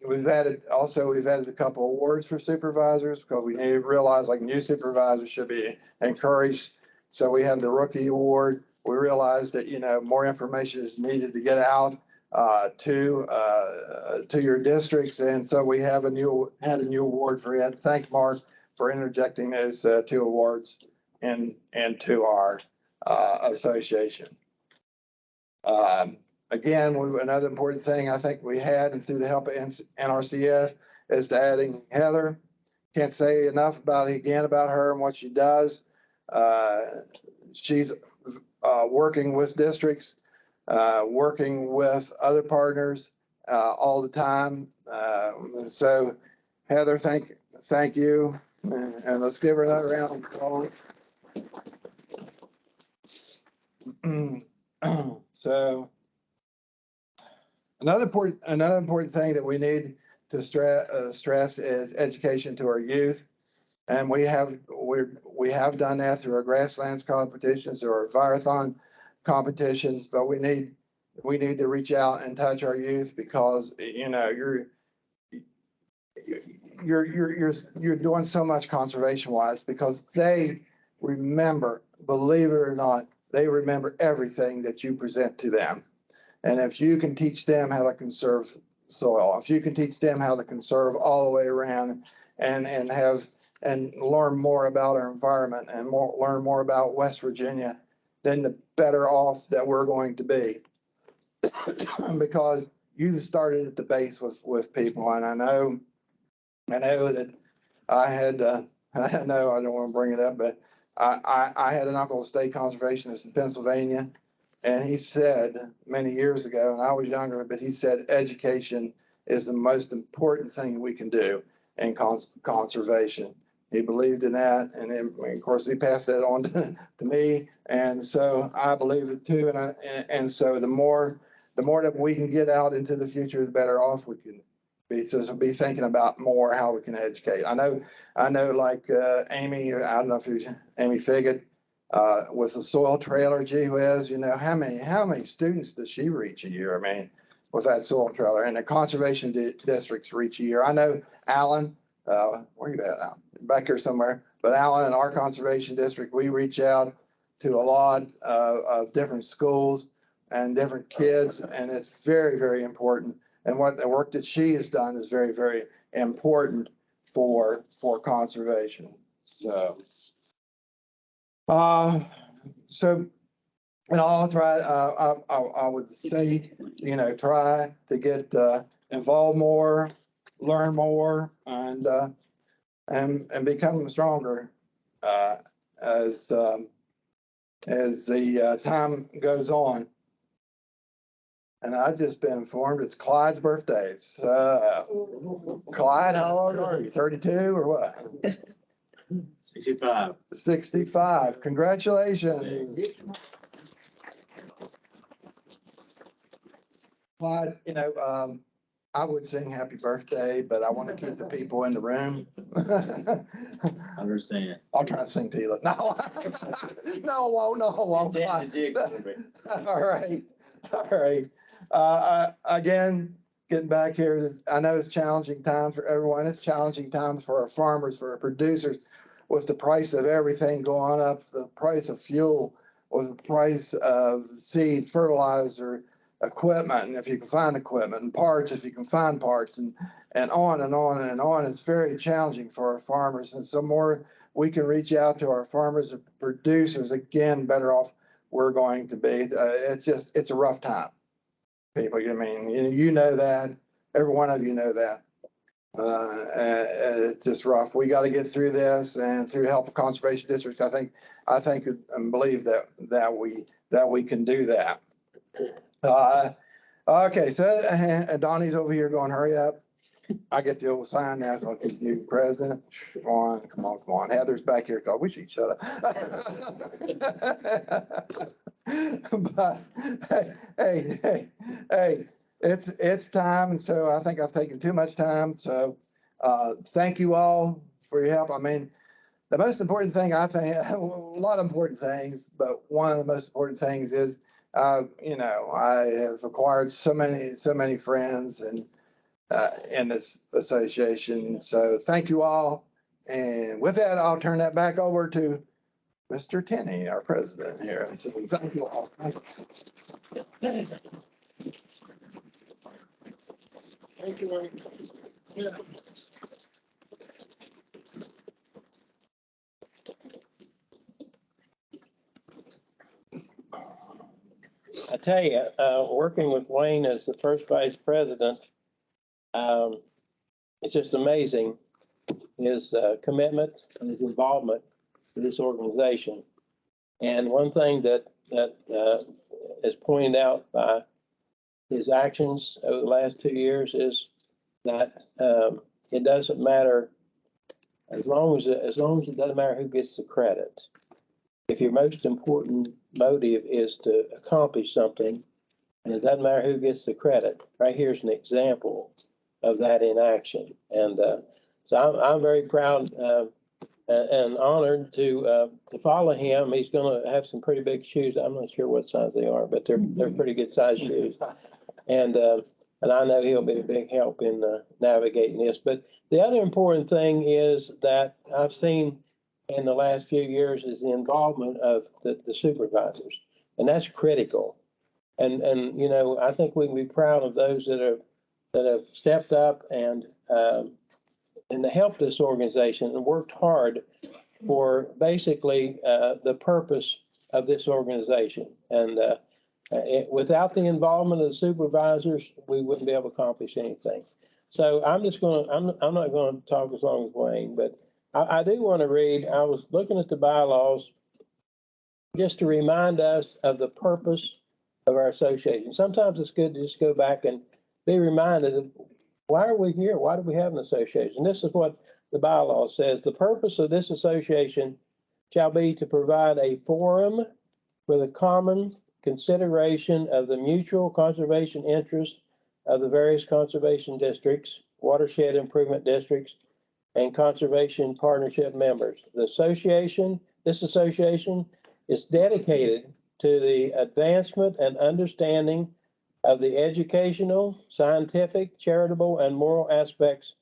We've added a couple awards for supervisors because we need to realize like new supervisors should be encouraged. So we have the rookie award. We realized that, more information is needed to get out to your districts. And so we have had a new award for it. Thanks, Mark, for interjecting those 2 awards into our association. Again, another important thing I think we had, and through the help of NRCS, is to adding Heather. Can't say enough about her and what she does. She's working with districts, working with other partners all the time. So, Heather, thank you, and let's give her another round of applause. So. Another important thing that we need to stress is education to our youth, and we have done that through our grasslands competitions or our Virathon competitions. But we need to reach out and touch our youth because you're doing so much conservation wise because they remember, believe it or not, they remember everything that you present to them. And if you can teach them how to conserve soil, if you can teach them how to conserve all the way around and learn more about our environment and learn more about West Virginia, then the better off that we're going to be. Because you've started at the base with people. And I know that I know I don't want to bring it up, but I had an uncle, state conservationist in Pennsylvania. And he said many years ago, and I was younger, but he said education is the most important thing we can do in conservation. He believed in that, and then, of course he passed that on to me, and so I believe it too. And so the more that we can get out into the future, the better off we can be. So be thinking about more how we can educate. I know, like Amy, I don't know if you Amy Figgett. With the soil trailer, gee whiz, how many students does she reach a year? I mean, with that soil trailer, and the conservation districts reach a year. I know Alan, where you at, Alan? Back here somewhere. But Alan, in our conservation district, we reach out to a lot of different schools and different kids, and it's very, very important. And what the work that she has done is very, very important for conservation. So, I'll try, I would say, try to get involved more, learn more, and become stronger as the time goes on. And I've just been informed it's Clyde's birthday. Clyde, how old are you? 32 or what? 65. 65. Congratulations. Clyde, I would sing happy birthday, but I want to keep the people in the room. Understand. I'll try to sing to you. No, no, I won't, no, I won't. All right, all right. Again, getting back here, I know it's challenging times for everyone. It's challenging times for our farmers, for our producers, with the price of everything going up, the price of fuel, with the price of seed, fertilizer, equipment, and if you can find equipment, and parts, if you can find parts, and on and on and on. It's very challenging for our farmers. And so more we can reach out to our farmers and producers, again, better off we're going to be. It's a rough time. People, I mean, you know that, every one of you know that. And it's just rough. We got to get through this, and through help of conservation districts, I think and believe that we can do that. Okay, so Donnie's over here going, hurry up. I get the old sign now, so he's new president. Come on. Heather's back here. God, we should shut up. But hey, it's time, and so I think I've taken too much time. So thank you all for your help. I mean, the most important thing, I think, a lot of important things, but one of the most important things is, I have acquired so many friends and in this association. So thank you all. And with that, I'll turn that back over to Mr. Tenney, our president here. So thank you all. Thank you very much. I tell you, working with Wayne as the first vice president, it's just amazing, his commitment and his involvement in this organization. And one thing that is pointed out by his actions over the last 2 years is that it doesn't matter, as long as it doesn't matter who gets the credit. If your most important motive is to accomplish something, and it doesn't matter who gets the credit, right here's an example of that in action. And so I'm very proud and honored to follow him. He's going to have some pretty big shoes. I'm not sure what size they are, but they're pretty good size shoes. And I know he'll be a big help in navigating this. But the other important thing is that I've seen in the last few years is the involvement of the supervisors, and that's critical. And I think we can be proud of those that have stepped up and helped this organization and worked hard for basically the purpose of this organization. And without the involvement of the supervisors, we wouldn't be able to accomplish anything. So I'm not going to talk as long as Wayne, but I do want to read. I was looking at the bylaws just to remind us of the purpose of our association. Sometimes it's good to just go back and be reminded of why are we here? Why do we have an association? This is what the bylaw says. The purpose of this association shall be to provide a forum for the common consideration of the mutual conservation interests of the various conservation districts, watershed improvement districts, and conservation partnership members. This association is dedicated to the advancement and understanding of the educational, scientific, charitable, and moral aspects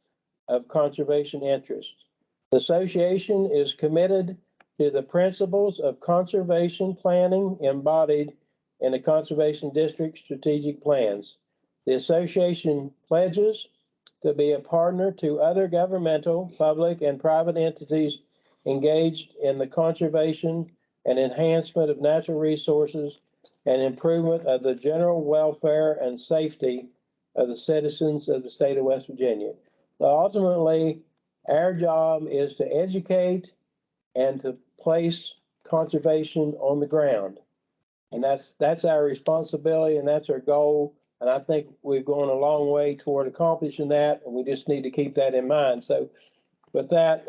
of conservation interests. The association is committed to the principles of conservation planning embodied in the Conservation District strategic plans. The association pledges to be a partner to other governmental, public, and private entities engaged in the conservation and enhancement of natural resources and improvement of the general welfare and safety of the citizens of the state of West Virginia. So ultimately, our job is to educate and to place conservation on the ground. And that's our responsibility, and that's our goal. And I think we've gone a long way toward accomplishing that, and we just need to keep that in mind. So with that,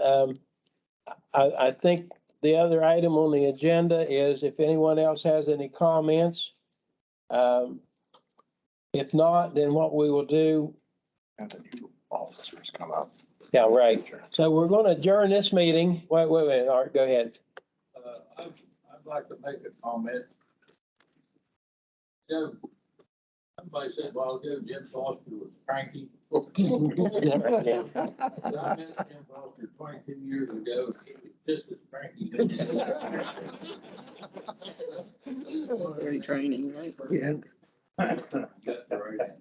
I think the other item on the agenda is if anyone else has any comments. If not, then what we will do And the new officers come up. Yeah, right. So we're gonna adjourn this meeting. Wait, Art, go ahead. I'd like to make a comment. Joe, somebody said a while ago Jim Foster was cranky. I met Jim Foster 22 years ago. He was just as cranky. Very training, right? Yeah. Got the right end.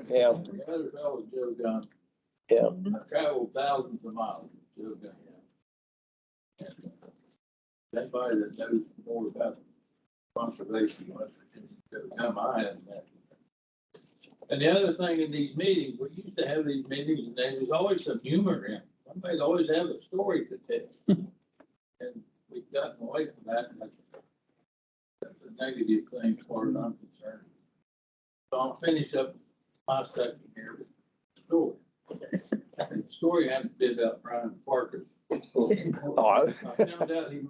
Yeah, The other fellow was Joe Gunn. yeah. I traveled thousands of miles with Joe Gunn. Anybody that knows more about conservation, West Virginia, Joe Gunn, I have met. And the other thing in these meetings, we used to have these meetings and there was always some humor in it. Somebody'd always have a story to tell. And we've gotten away from that. And that's a negative thing as far as I'm concerned. So I'll finish up my section here with a story. The story I have to be about Brian Parker. I found out he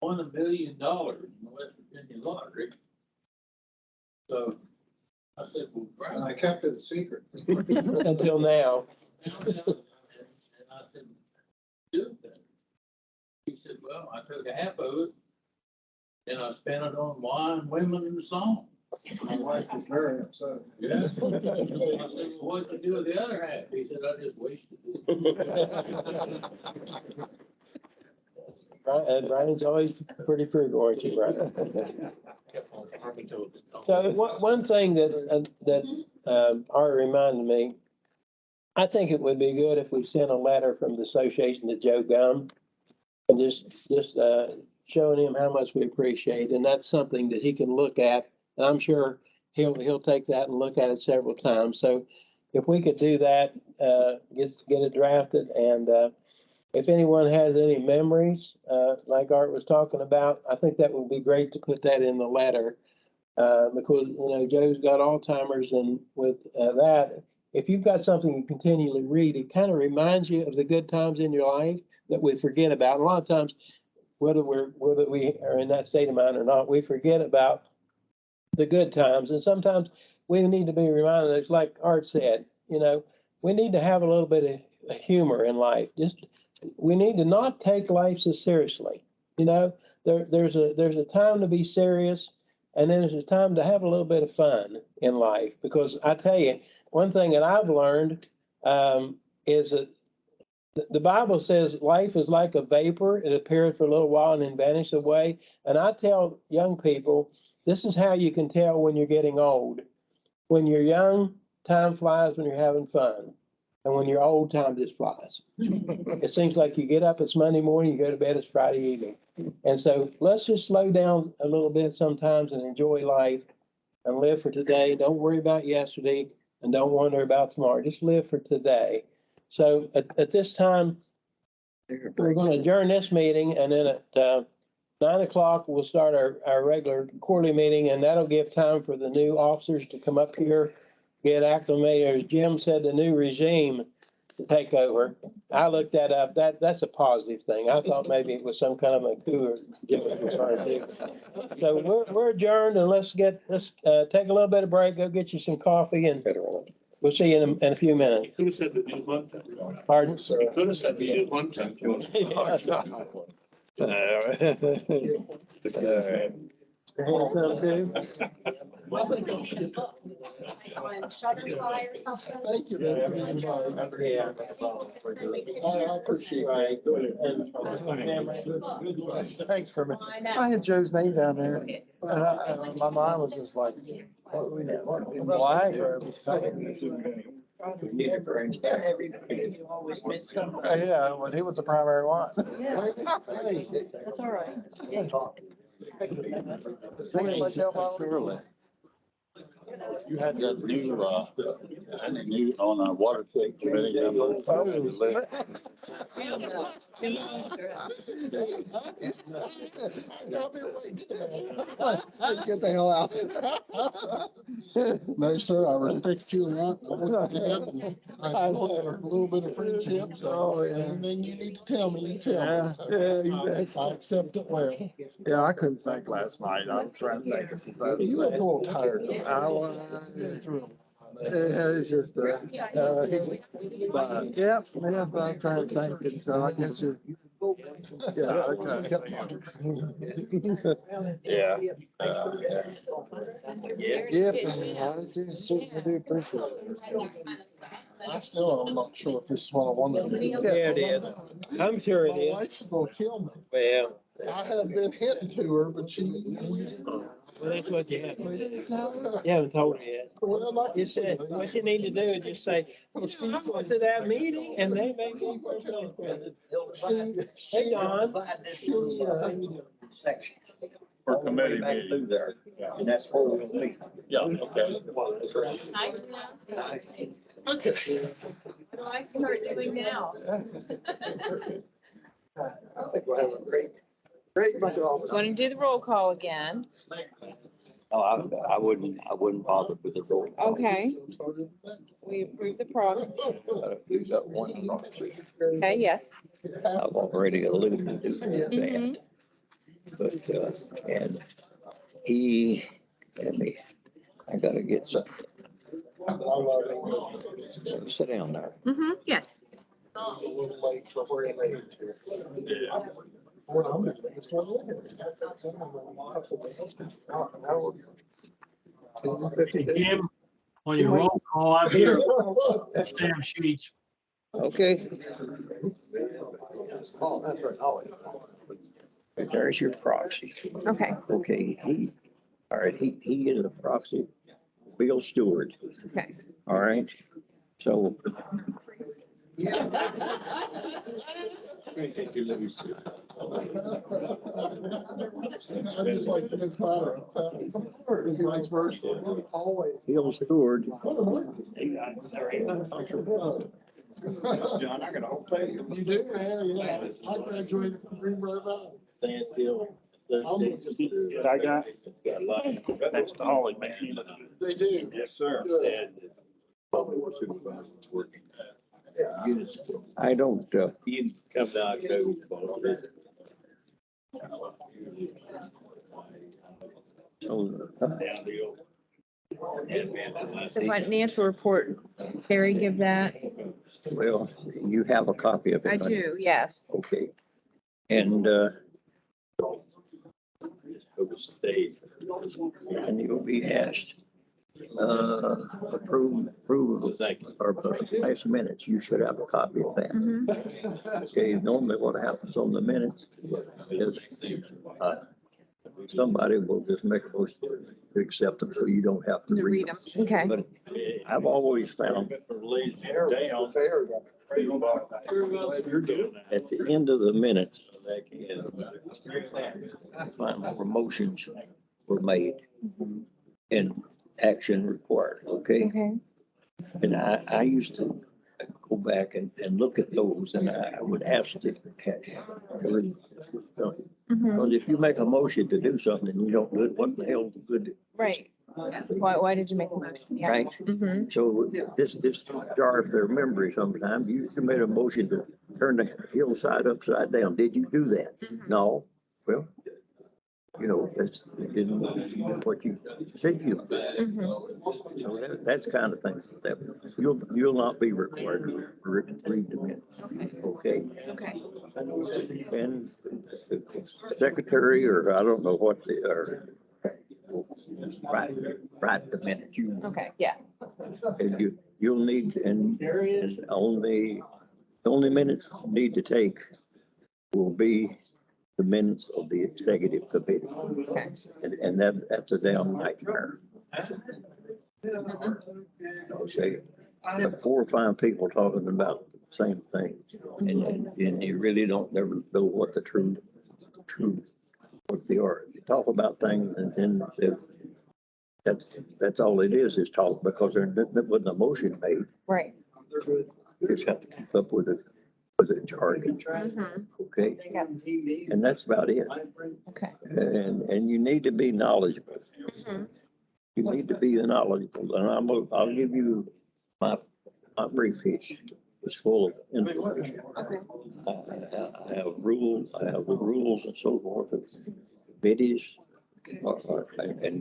won $1 million in the West Virginia lottery. So I said, well, Brian. I kept it a secret. Until now. And I said, do that. He said, well, I took half of it and I spent it on wine, women, and song. My wife was very upset. Yeah. I said, well, what'd you do with the other half? He said, I just wasted it. Brian's always pretty frugal, aren't you, Brian? So one thing that Art reminded me, I think it would be good if we sent a letter from the association to Joe Gum and just showing him how much we appreciate, and that's something that he can look at. And I'm sure he'll take that and look at it several times. So if we could do that, get it drafted, and if anyone has any memories, like Art was talking about, I think that would be great to put that in the letter. Because, Joe's got Alzheimer's, and with that, if you've got something you continually read, it kind of reminds you of the good times in your life that we forget about. And a lot of times, whether we are in that state of mind or not, we forget about the good times. And sometimes we need to be reminded, it's like Art said, we need to have a little bit of humor in life. We need to not take life so seriously. There's a time to be serious, and then there's a time to have a little bit of fun in life. Because I tell you, one thing that I've learned is that the Bible says life is like a vapor. It appeareth for a little while and then vanishes away. And I tell young people, this is how you can tell when you're getting old. When you're young, time flies when you're having fun. And when you're old, time just flies. It seems like you get up, it's Monday morning, you go to bed, it's Friday evening. And so let's just slow down a little bit sometimes and enjoy life and live for today. Don't worry about yesterday and don't wonder about tomorrow. Just live for today. So at this time, we're going to adjourn this meeting, and then at 9 o'clock, we'll start our regular quarterly meeting, and that'll give time for the new officers to come up here, get acclimated. As Jim said, the new regime to take over. I looked that up. That's a positive thing. I thought maybe it was some kind of a coup or Jim was trying to do. So we're adjourned, and let's take a little bit of break, go get you some coffee, and we'll see you in a few minutes. Could have said the new one. Pardon, sir? Could have said the new one. Come too. On Shutterfly or something. Thank you. Yeah. I appreciate it. Thanks for me. I know. I had Joe's name down there, and my mind was just like, why? You always miss somebody. Yeah, when he was the primary one. Yeah. That's all right. Surely. You had that new, on our water take committee. Get the hell out. No, sir, I respect you a lot. I have a little bit of friendship, so anything you need to tell me, you tell me. I accept it well. Yeah, I couldn't think last night. I was trying to think of something. You look a little tired. I was. It's just, but, yeah, I'm trying to think, and so I guess you. Yeah, okay. Yeah. Yep, I do certainly do appreciate it. I still am not sure if this is what I wanted to do. Yeah, it is. I'm sure it My is. wife's gonna kill me. Well, I have been hitting to her, but she. well, that's what you have. We didn't tell her. You haven't told me yet. Well, like You said, what you need to do is just say, well, I went to that meeting and they made me personal president. Hey, Don. Sections. For committee Back meeting. through there, and that's where we'll be. Yeah, okay. Okay. What do I start doing now? I think we'll have a great bunch of officers. Want to do the roll call again? No, I wouldn't bother with the roll call. Okay. We approve the program. You got one proxy. Okay, yes. I've already alluded to that. Mhm. But, and I gotta get something. Sit down there. Yes. A little late for where they need to. Yeah. Well, I'm the biggest one in. Jim, on your roll call, I'm here. Stamp sheets. Okay, Oh, that's right, Ollie. there's your proxy. Okay. Okay, all right, he is a proxy, Bill Stewart, Okay. all right? So, I just like to be proud of it. Vice versa. Always. Bill Stewart, John, I got a whole page. You do, man, yeah. I graduated from Greenbrier Valley. Stand still. I got next to Holly, man. They do. Yes, sir. Good. I don't, You come down, go. Down deal. The financial report, Terry, give that. well, you have a copy of it. I don't you? do, yes. Okay, and, and you'll be asked, approve, or last minutes, you should have a copy of that. Mhm. Okay, normally what happens on the minutes is, somebody will just make a motion to accept them, so you don't have to To read read them. them. Okay. But I've always found Down. Fair. You're good. at the end of the minutes, I find where motions were made and action required, okay? Okay. And I used to go back and look at those, and I would ask if Mhm. because if you make a motion to do something and you don't do it, what the hell is good? Right. Why did you make the motion? Yeah. Right? Mhm. So this jars their memory sometimes. You made a motion to turn the hillside upside down. Did you do that? Mhm. No. Well, you know, that's didn't what you said you. Mhm. So that's kind of things that you'll not be required to read the minutes. Okay? Okay. And the secretary, or I don't know what they are, write the minutes you. Okay, yeah. And you'll need, and only minutes you need to take will be the minutes of the executive committee. Okay. And that's a damn nightmare. Okay, but 4 or 5 people talking about the same thing, and you really don't never know what the truth, what they are. You talk about things and then that's all it is talk, because there wasn't a motion made. Right. You just have to keep up with it jargon, Mhm. okay? Yeah. And that's about it. Okay. And you need to be knowledgeable. Mhm. You need to be knowledgeable, and I'll give you my briefcase. It's full of information. Okay. I have rules, I have the rules and so forth of committees, and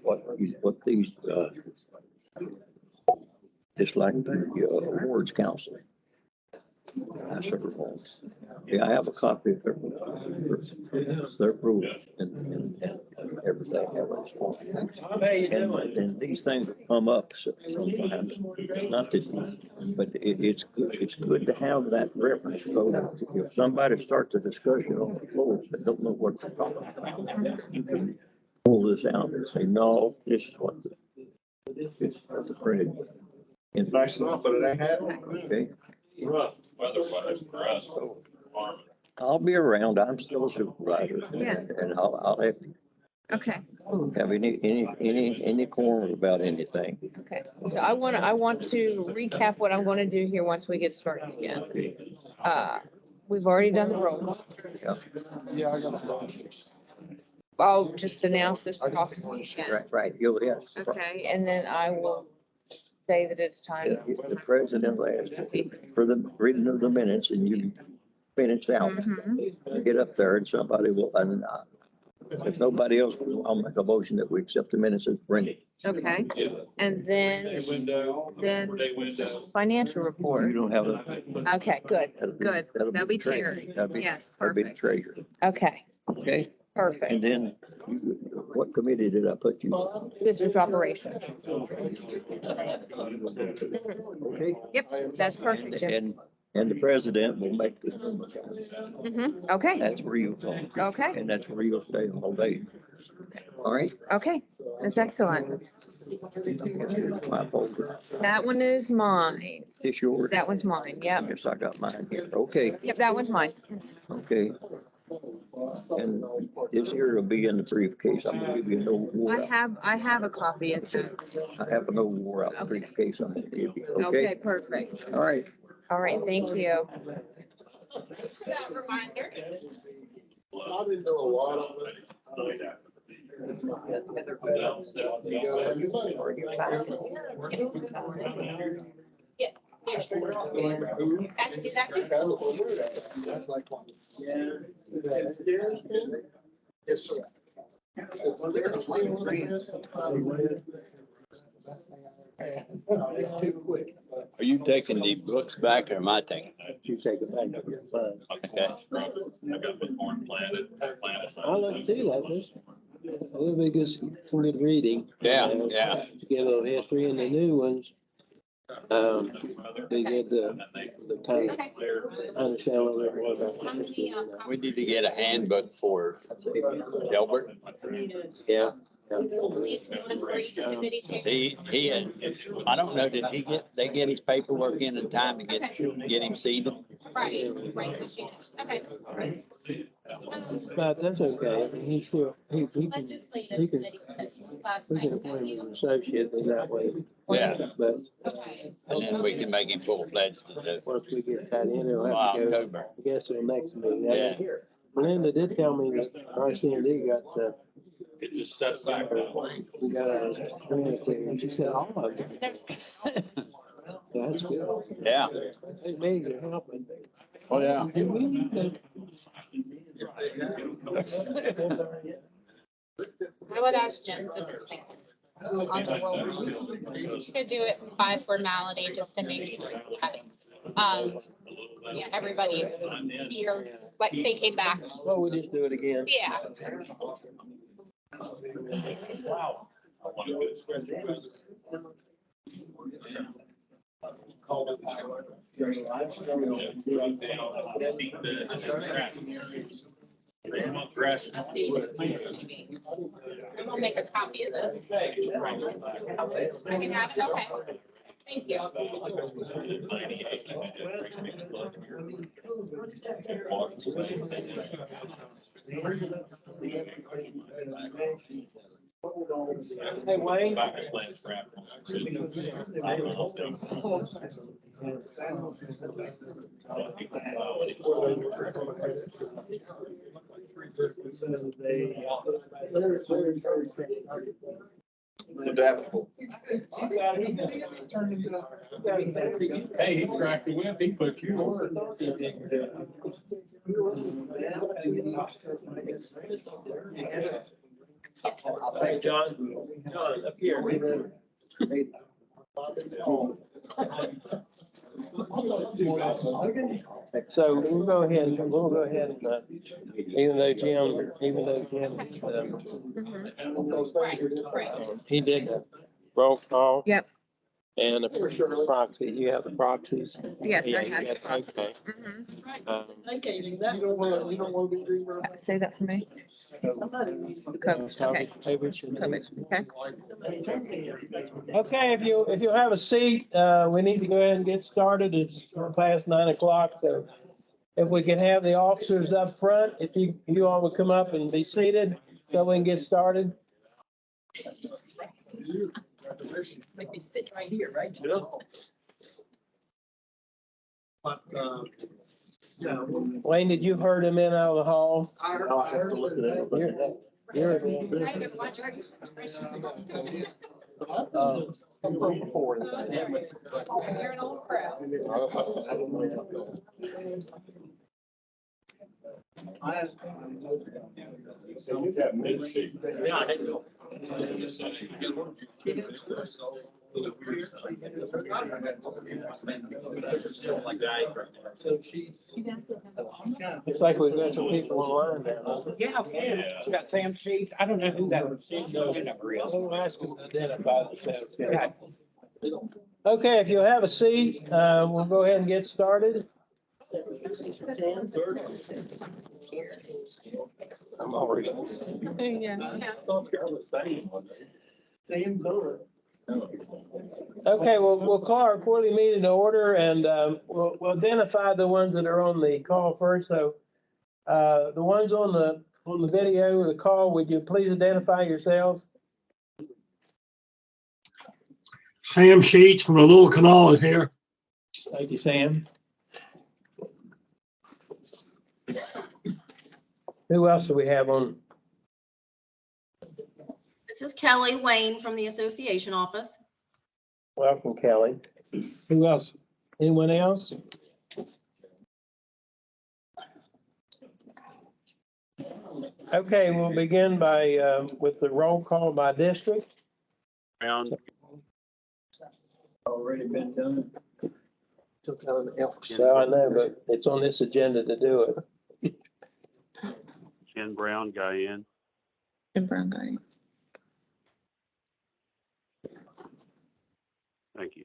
what these, just like the awards council. I serve on. Yeah, I have a copy of their rules and everything. And these things come up sometimes, not that, but it's good to have that reference. So if somebody starts a discussion on the floor, they don't know what they're talking about, you can pull this out and say, no, this is what the printed. Nice enough, but it ain't happening. Okay. Weather-wise for us, farming. I'll be around. I'm still a supervisor. Yeah. And I'll have, Okay, have any corner about anything. okay. So I want to recap what I'm gonna do here once we get started again. We've already done the roll call. Yeah, I got a I'll just announce this proxy again. Right, yes. Okay, and then I will say that it's time. The president asked for the reading of the minutes and you finish out. Mhm. You get up there and somebody will, and if nobody else, I'll make a motion that we accept the minutes as printed. Okay, and then financial You report. don't have a. Okay, good, good. That'll be Terry. That'll be, Yes, that'll be the perfect. treasurer. Okay, Okay, perfect. and then what committee did I put you on? District operations. Okay. Yep, that's perfect, Jim. And the president will make the. Okay, That's where you go. okay, And that's where you'll stay all day. All right? okay. That's excellent. My folder. That one is mine. It's yours. That one's mine. Yep. Yes, I got mine here. Okay, Yep, that one's mine. okay. And this here will be in the briefcase. I'm gonna give you no war. I have a copy of that. I have a no war out Okay. briefcase I'm gonna give you. Okay, Okay? perfect. All right. All right, thank you. Just that reminder. Yeah. I can do that too. That's like one. Yeah. It scares me. Yes, sir. It scares me. Too quick. Are you taking the books back or am I taking them? You take it back. Okay. I got the corn planted. I like to like this. It'll be good, some good reading. Yeah, Uh, yeah. Get a little history and the new ones. They get the kind of understand a little bit more about the history. We need to get a handbook for Delbert. Yeah. At least one for each committee chair. He had, I don't know, they get his paperwork in time to get him seated? Right, right, so she knows. Okay. But that's okay. I mean, he can, Legislative he can, committee, because last we night can was appoint at him as an you. associate in that way. Yeah. But Okay. And then we can make him full-fledged. once we get that in, it'll have to go, October. I guess, to the next meeting. Yeah. Melinda did tell me that RCND got, It just sets back that way. we got a communicator, and she said all of them. Yeah, that's good. Yeah. Those meetings are helping. Oh, yeah. And we need to, I would ask Jen to like, on the roll. You could do it by formality, just to make sure that, yeah, everybody here, like, they came back. well, we just do it again. Yeah. Wow. I want to get it. Updated. I'm gonna make a copy of this. I can have it, okay. Thank you. Hey, Wayne. Adaptable. Hey, he cracked the whip, he put you on. Hey, John, up here. So we'll go ahead, and even though Jim, he did the roll call. Yep. And the proxy, you have the proxies? Yes, Yeah, I you have. got- Okay. Say that for me. COVID, okay. COVID, okay. Okay, if you have a seat, we need to go ahead and get started. It's past 9 o'clock, so if we can have the officers up front, if you all would come up and be seated, so we can get started. Make me sit right here, right? Wayne, did you herd him in out of the halls? I'll have to look at it. You're- You're an old crowd. It's like we've got some people online now. Yeah, we got Sam Sheets. I don't know who that number is. We'll ask them to identify themselves. Okay, if you'll have a seat, we'll go ahead and get started. I'm already. Yeah. Okay, we'll call our quarterly meeting to order and we'll identify the ones that are on the call first. So the ones on the video, the call, would you please identify yourselves? Sam Sheets from the Little Canal is here. Thank you, Sam. Who else do we have on? This is Kelly Wayne from the association office. Welcome, Kelly. Who else? Anyone else? Okay, we'll begin by, with the roll call by district. Brown. Already been done. So I know, but it's on this agenda to do it. Ken Brown, Guyan. And brown guy. Thank you.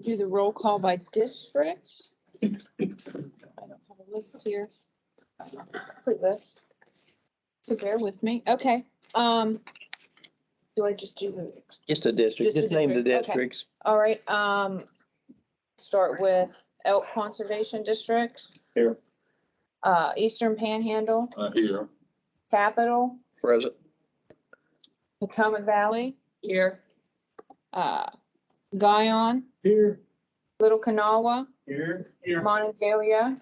Do the roll call by district. I don't have a list here. Complete list. So bear with me. Okay, do I just do the, Just a district, Just the just name the district, okay. districts. all right, start with Elk Conservation District. Here. Eastern Panhandle, Here. Capital, Present. Potomac Valley. Here. Guyon, Here. Little Kanawha, Here. Monongalia,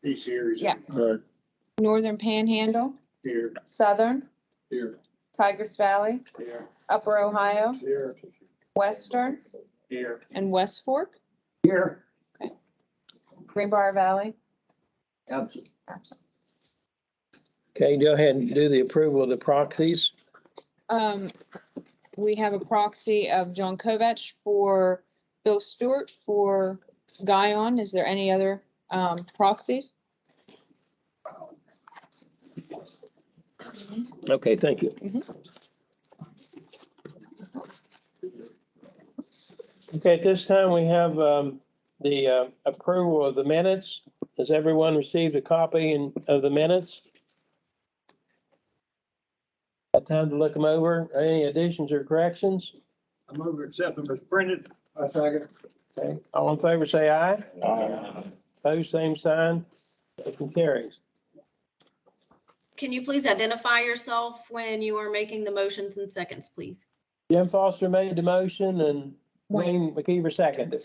These here. Yeah. Right. Northern Panhandle, Here. Southern, Here. Tigris Valley, Here. Upper Ohio, Here. Western, Here. and West Fork, Here. Greenbrier Valley. Absent. Absent. Okay, go ahead and do the approval of the proxies. We have a proxy of John Kovach for Bill Stewart for Guyon. Is there any other proxies? Okay, thank you. Okay, at this time, we have the approval of the minutes. Has everyone received a copy of the minutes? Got time to look them over? Any additions or corrections? I move to accept them as printed. I second. Okay, all in favor, say aye. Opposed, same sign. Motion carries. Can you please identify yourself when you are making the motions and seconds, please? Jim Foster made the motion and Wayne McKeever seconded.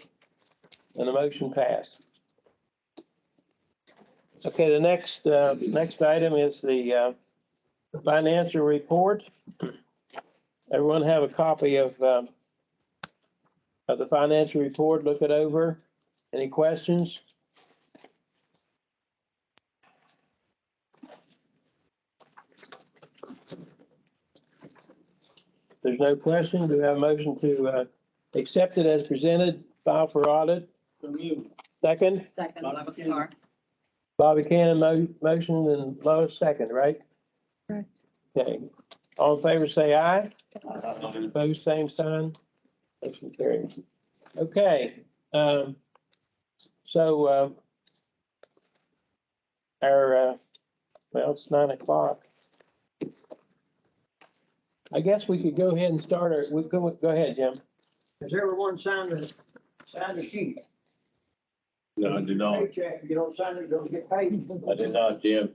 And the motion passed. Okay, the next item is the financial report. Everyone have a copy of of the financial report, look it over. Any questions? There's no question. Do we have a motion to accept it as presented, file for audit? Second, Second, Lois Carr. Bobby Cannon motion and Lois second, right? Correct. Okay. All in favor, say aye. Opposed, same sign. Motion carried. Okay, so, well, it's 9:00. I guess we could go ahead and start go ahead, Jim. Has everyone signed the sheet? No, I did not. Paycheck, if you don't sign it, don't get paid. I did not, Jim.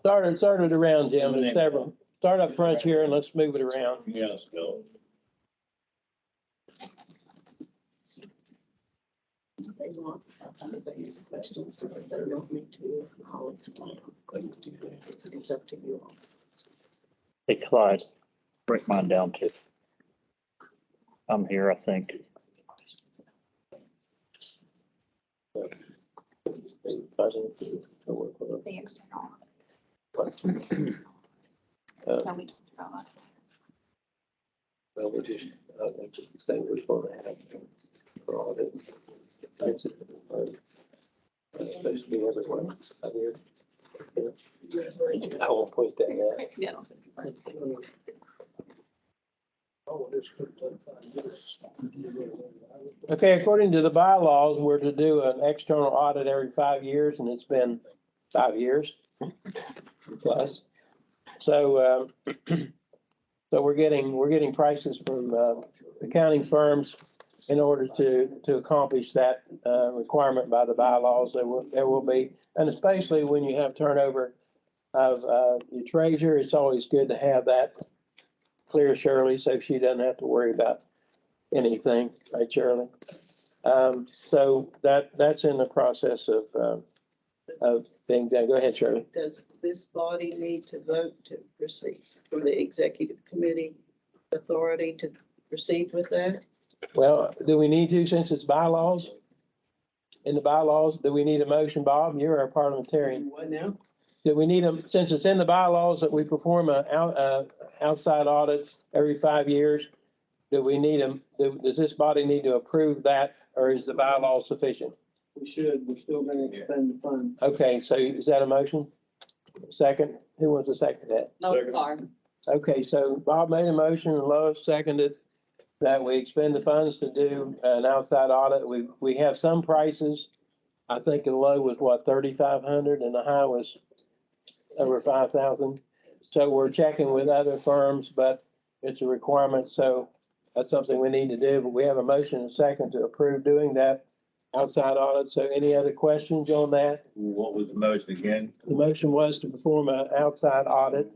Started around, Jim, there's several. Start up front here and let's move it around. Yes, go. They want, questions, they don't want me to, I'll explain. It's up to you all. Hey, Clyde, break mine down too. I'm here, I think. The external. That we talked about last time. Well, we just, say we're supposed to have for audit. It's supposed to be everywhere. I won't point that out. Yeah. Okay, according to the bylaws, we're to do an external audit every 5 years, and it's been 5 years plus. So, so we're getting prices from accounting firms in order to accomplish that requirement by the bylaws. There will be, and especially when you have turnover of your treasurer, it's always good to have that clear Shirley, so she doesn't have to worry about anything, right, Shirley? So that's in the process of being done. Go ahead, Shirley. Does this body need to vote to proceed for the executive committee authority to proceed with that? Well, do we need to, since it's bylaws? In the bylaws, do we need a motion, Bob? You're our parliamentarian. What now? Do we need since it's in the bylaws that we perform a outside audit every 5 years? Do we need does this body need to approve that, or is the bylaw sufficient? We should, we're still gonna expend the funds. Okay, so is that a motion? Second, who wants to second that? Lois Carr. Okay, so Bob made a motion and Lois seconded that we expend the funds to do an outside audit. We have some prices. I think the low was what, 3,500 and the high was over 5,000. So we're checking with other firms, but it's a requirement. So that's something we need to do, but we have a motion and a second to approve doing that outside audit. So any other questions on that? What was the motion again? The motion was to perform an outside audit.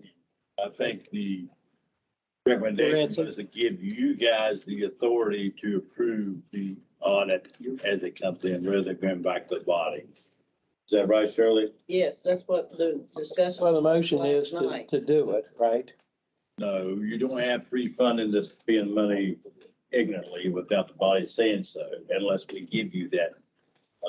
I think the recommendation was to give you guys the authority to approve the audit as it comes in, rather than going back to the body. Is that right, Shirley? Yes, that's what the discussion. Well, the motion is last night. to do it, right? No, you don't have free funding to spend money ignorantly without the body saying so, unless we give you that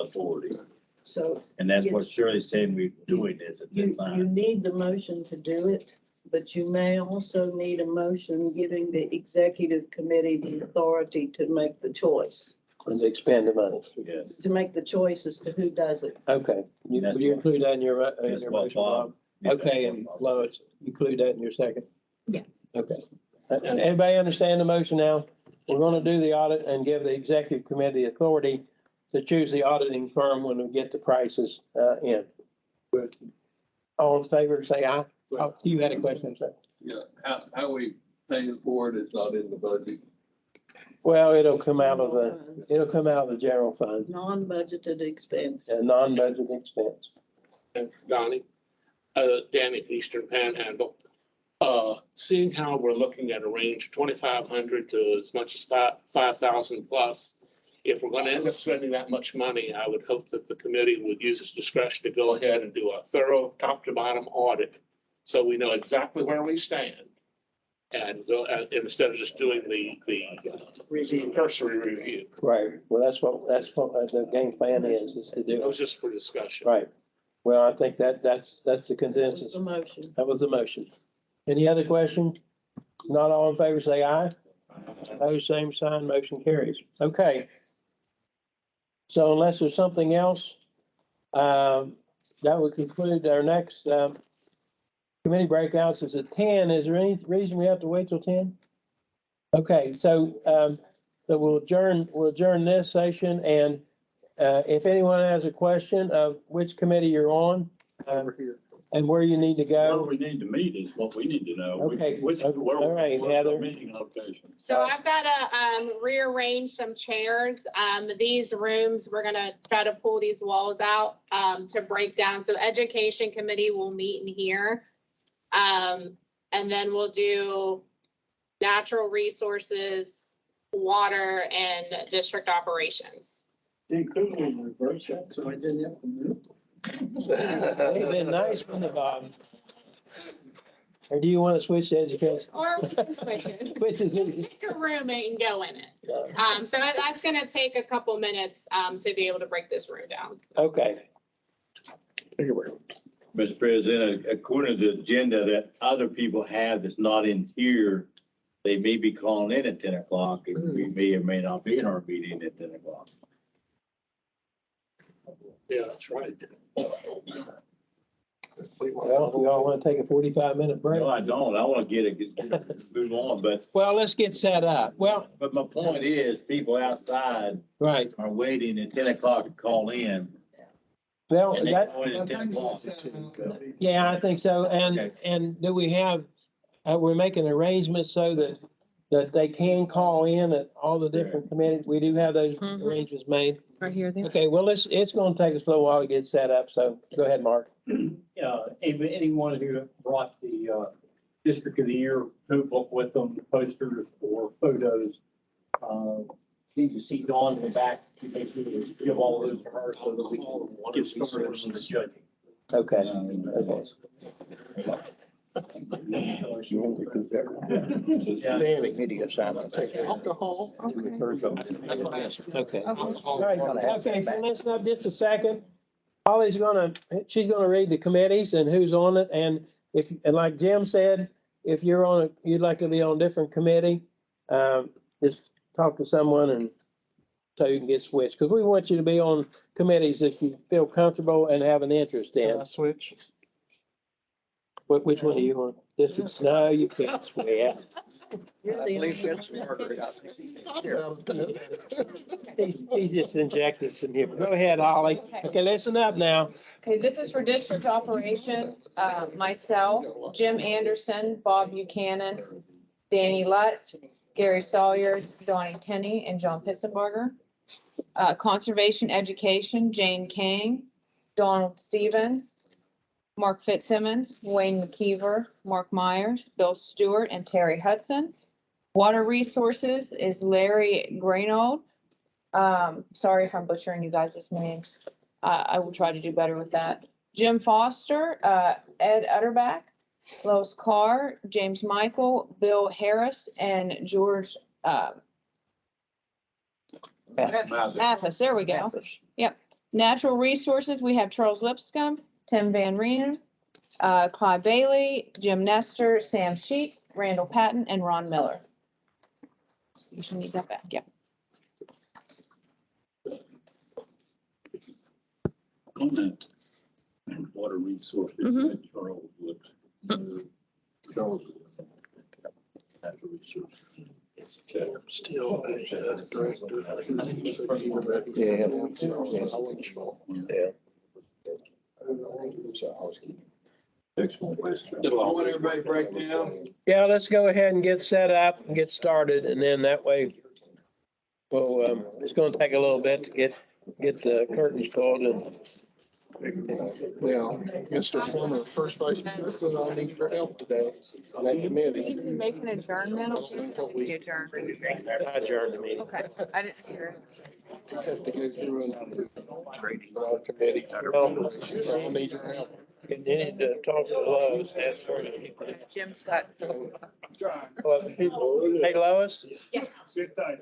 authority. So And that's what Yes. Shirley's saying we're doing this at you this time. need the motion to do it, but you may also need a motion giving the executive committee the authority to make the choice, And expend the money. Yes. to make the choice as to who does it. Okay, you, That's will you what- include that in your That's what motion, Bob? Yeah, Okay, that's and what Bob- Lois, include that in your second? Yes. Okay. And everybody understand the motion now? We're gonna do the audit and give the executive committee authority to choose the auditing firm when we get the prices, in. All in favor, say aye. Oh, you had a question, sir? Yeah, how we paying for it, it's not in the budget. Well, it'll come out of the general fund, Non-budgeted expense. a non-budget expense. And Donnie, Danny, Eastern Panhandle. Seeing how we're looking at a range of 2,500 to as much as 5,000 plus. If we're gonna end up spending that much money, I would hope that the committee would use its discretion to go ahead and do a thorough top to bottom audit. So we know exactly where we stand. and go, and instead of just doing the cursory review. Right, well, that's what the game plan is to It do. was just for discussion. Right. Well, I think that's the That was consensus. the motion. That was the motion. Any other questions? Not all in favor, say aye. Opposed, same sign, motion carries. Okay. So unless there's something else, that would conclude our next, committee breakouts is at 10. Is there any reason we have to wait till 10? Okay, so we'll adjourn this session, and, if anyone has a question of which committee you're on, and where you need to Where go. we need to meet is what we need to know. Okay. Where All right, where's our Heather. meeting location? So I've got to rearrange some chairs. These rooms, we're gonna try to pull these walls out to break down. So education committee will meet in here. And then we'll do natural resources, water, and district operations. It'd been nice, wouldn't it, Bob? Or do you want to switch to education? Or we can switch it. Which is, Just pick a room and go in it. So that's gonna take a couple minutes to be able to break this room down. okay. Mr. President, according to the agenda that other people have that's not in here, they may be calling in at 10 o'clock, and we may or may not be in our meeting at 10 o'clock. Yeah, that's right. Well, we all want to take a 45-minute break. No, I don't. I want to move on, but Well, let's get set up. Well, my point is, people outside right. are waiting at 10 o'clock to call in. Well, And they that, call in at 10 o'clock. yeah, I think so. Okay. And do we have, we're making arrangements so that they can call in at all the different committees? We do have those Mhm. arrangements made. Right here, there. Okay, well, it's going to take us a little while to get set up, so go ahead, Mark. Anyone who brought the District of the Year code book with them, posters or photos, need to see Dawn in the back, to make sure to give all those to her so that we can get started on the judging. Okay. Media assignment. Alcohol. Okay. All right, okay, so listen up just a second. Holly's she's gonna read the committees and who's on it, and and like Jim said, if you'd like to be on a different committee, just talk to someone and so you can get switched, because we want you to be on committees that you feel comfortable and have an interest in. Switch. Which one do you want? No, you can't switch. You're the only He's just injected some here. Go ahead, Holly. Okay, listen up now. Okay, this is for district operations, myself, Jim Anderson, Bob Buchanan, Danny Lutz, Gary Sawyers, Donnie Tenney, and John Pitzenbarger. Conservation education, Jane Kang, Donald Stevens, Mark Fitzsimmons, Wayne McKeever, Mark Myers, Bill Stewart, and Terry Hudson. Water resources is Larry Graynold. Sorry if I'm butchering you guys' names. I will try to do better with that. Jim Foster, Ed Utterback, Lois Carr, James Michael, Bill Harris, and George, Mathis, there we go. Yep. Natural resources, we have Charles Lipscomb, Tim Van Renen, Clyde Bailey, Jim Nestor, Sam Sheets, Randall Patton, and Ron Miller. You should need that back, yeah. On that water resources. Mhm. that Charles looks- Charles. Natural resources. Still a director. I want everybody to break down. Yeah, let's go ahead and get set up and get started, and then that way, well, it's gonna take a little bit to get the curtains pulled and. Well, Mr. Former First Vice President, I need your help today on that committee. Need to make an adjournment or we adjourn? I adjourned the meeting. Okay, I didn't hear I have to go through and on committee. So I need your help. You need to talk to Lois, ask her to keep the Jim's got. people. Hey, Lois? Sit tight.